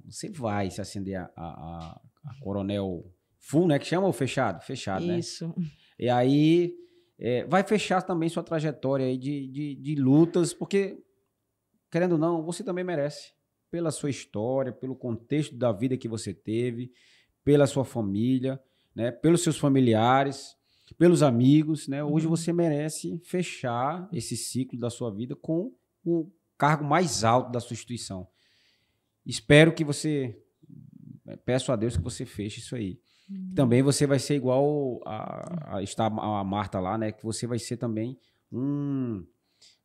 S1: se acender a Coronel Full, né? Que chama ou fechado? Fechado, né?
S2: Isso.
S1: E aí vai fechar também sua trajetória aí de lutas, porque, querendo ou não, você também merece. Pela sua história, pelo contexto da vida que você teve, pela sua família, né? Pelos seus familiares, pelos amigos, né? Hoje você merece fechar esse ciclo da sua vida com o cargo mais alto da sua instituição. Espero que você... Peço a Deus que você feche isso aí. Também você vai ser igual a Marta lá, né? Que você vai ser também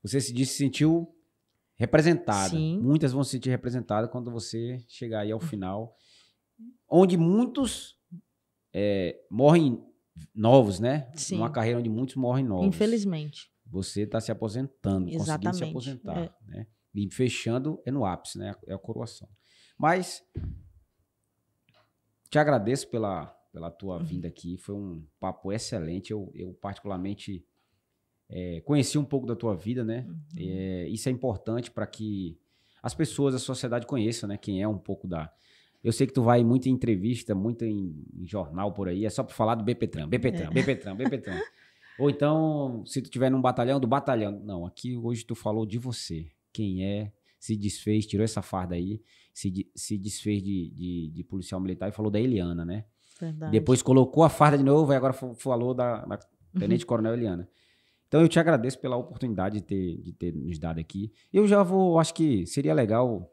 S1: Você se sentiu representada.
S2: Sim.
S1: Muitas vão se sentir representadas quando você chegar aí ao final. Onde muitos morrem novos, né?
S2: Sim.
S1: Numa carreira onde muitos morrem novos.
S2: Infelizmente.
S1: Você está se aposentando, conseguindo se aposentar. Né? E fechando no ápice, né? É a coroação. Mas te agradeço pela tua vinda aqui. Foi um papo excelente. Eu particularmente conheci um pouco da tua vida, né? Isso é importante para que as pessoas, a sociedade conheçam, né? Quem é um pouco da... Eu sei que tu vai muito em entrevista, muito em jornal por aí, é só para falar do BPTran. Ou então, se tu estiver num batalhão, do batalhão. Não, aqui hoje tu falou de você. Quem é, se desfez, tirou essa farda aí, se desfez de policial militar e falou da Eliana, né?
S2: Verdade.
S1: Depois colocou a farda de novo e agora falou da Tenente Coronel Eliana. Então eu te agradeço pela oportunidade de ter nos dado aqui. Eu já acho que seria legal...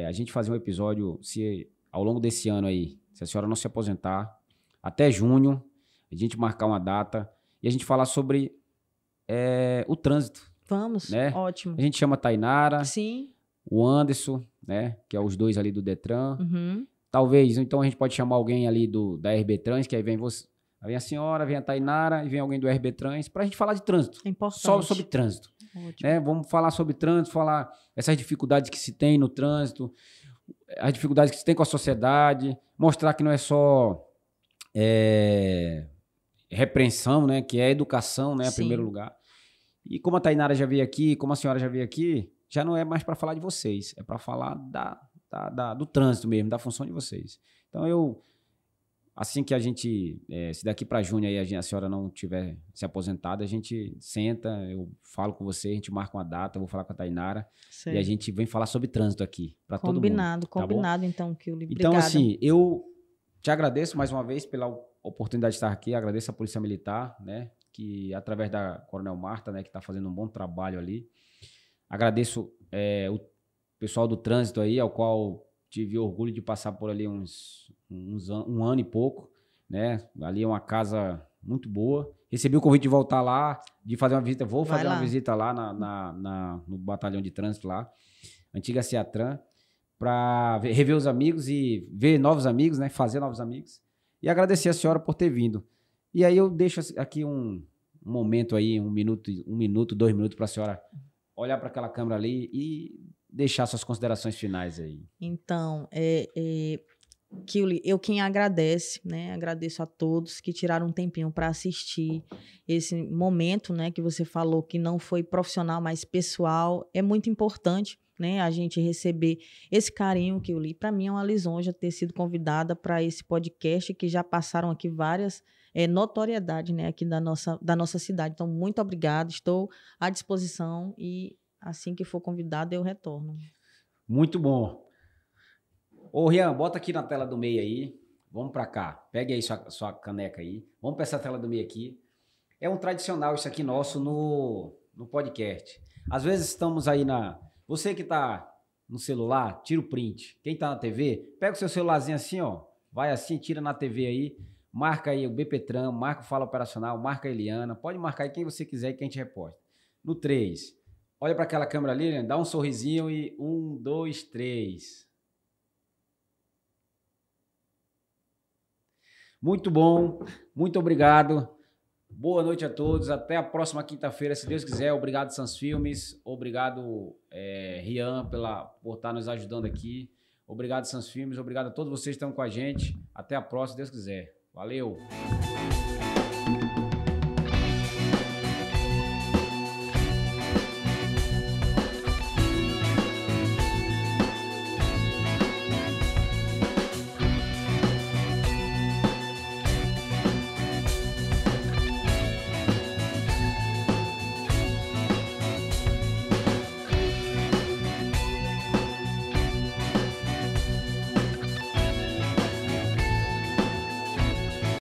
S1: a gente fazer um episódio, se ao longo desse ano aí, se a senhora não se aposentar, até junho, a gente marcar uma data e a gente falar sobre o trânsito.
S2: Vamos,
S1: né?
S2: Ótimo.
S1: A gente chama a Tainara,
S2: Sim.
S1: o Anderson, né? Que é os dois ali do Detran.
S2: Uhum.
S1: Talvez, então a gente pode chamar alguém ali da RB Trans, que aí vem você, aí vem a senhora, vem a Tainara e vem alguém do RB Trans, pra gente falar de trânsito.
S2: É importante.
S1: Só sobre trânsito.
S2: Ótimo.
S1: Né? Vamos falar sobre trânsito, falar essas dificuldades que se tem no trânsito, as dificuldades que se tem com a sociedade, mostrar que não é só repreensão, né? Que é educação, né? Em primeiro lugar. E como a Tainara já veio aqui, como a senhora já veio aqui, já não é mais para falar de vocês, é para falar do trânsito mesmo, da função de vocês. Então assim que a gente, se daqui para junho aí a senhora não tiver se aposentada, a gente senta, eu falo com você, a gente marca uma data, eu vou falar com a Tainara,
S2: certo.
S1: E a gente vem falar sobre trânsito aqui, para todo mundo.
S2: Combinado então, Kiuli.
S1: Então,
S2: Obrigada.
S1: assim, eu te agradeço mais uma vez pela oportunidade de estar aqui, agradeço a Polícia Militar, né, que através da Coronel Marta, né, que está fazendo um bom trabalho ali. Agradeço o pessoal do trânsito aí, ao qual tive orgulho de passar por ali um ano e pouco, né? Ali é uma casa muito boa. Recebi o convite de voltar lá, de fazer uma visita. Vou fazer uma visita lá no batalhão de trânsito lá, antiga Ceatran, para rever os amigos e ver novos amigos, né? Fazer novos amigos. E agradecer a senhora por ter vindo. E aí eu deixo aqui um momento aí, 1 minuto, 2 minutos para a senhora olhar para aquela câmera ali e deixar suas considerações finais aí.
S2: Então, Kiuli, eu quem agradece, né? Agradeço a todos que tiraram um tempinho para assistir esse momento, né? Que você falou que não foi profissional, mas pessoal. É muito importante, né? A gente receber esse carinho, Kiuli. Para mim é uma lisonja ter sido convidada para esse podcast, que já passaram aqui várias notoriedades, né? Aqui da nossa cidade. Então, muito obrigada. Estou à disposição e assim que for convidada eu retorno.
S1: Muito bom. Ô, Rian, bota aqui na tela do meio aí. Vamos para cá. Pegue aí sua caneca aí. Vamos para essa tela do meio aqui. É um tradicional isso aqui nosso no podcast. Às vezes estamos aí Você que está no celular, tira o print. Quem está na TV, pega o seu celularzinho assim, ó. Vai assim, tira na TV aí. Marca aí o BPTran, marca o Fala Operacional, marca a Eliana. Pode marcar aí quem você quiser e quem te reposta. No 3. Olha para aquela câmera ali, né? Dá um sorrisinho e 1, 2, 3. Muito bom, muito obrigado. Boa noite a todos. Até a próxima quinta-feira, se Deus quiser. Obrigado, Sans Filmes. Obrigado, Rian, por estar nos ajudando aqui. Obrigado, Sans Filmes. Obrigado a todos vocês que estão com a gente. Até a próxima, se Deus quiser. Valeu!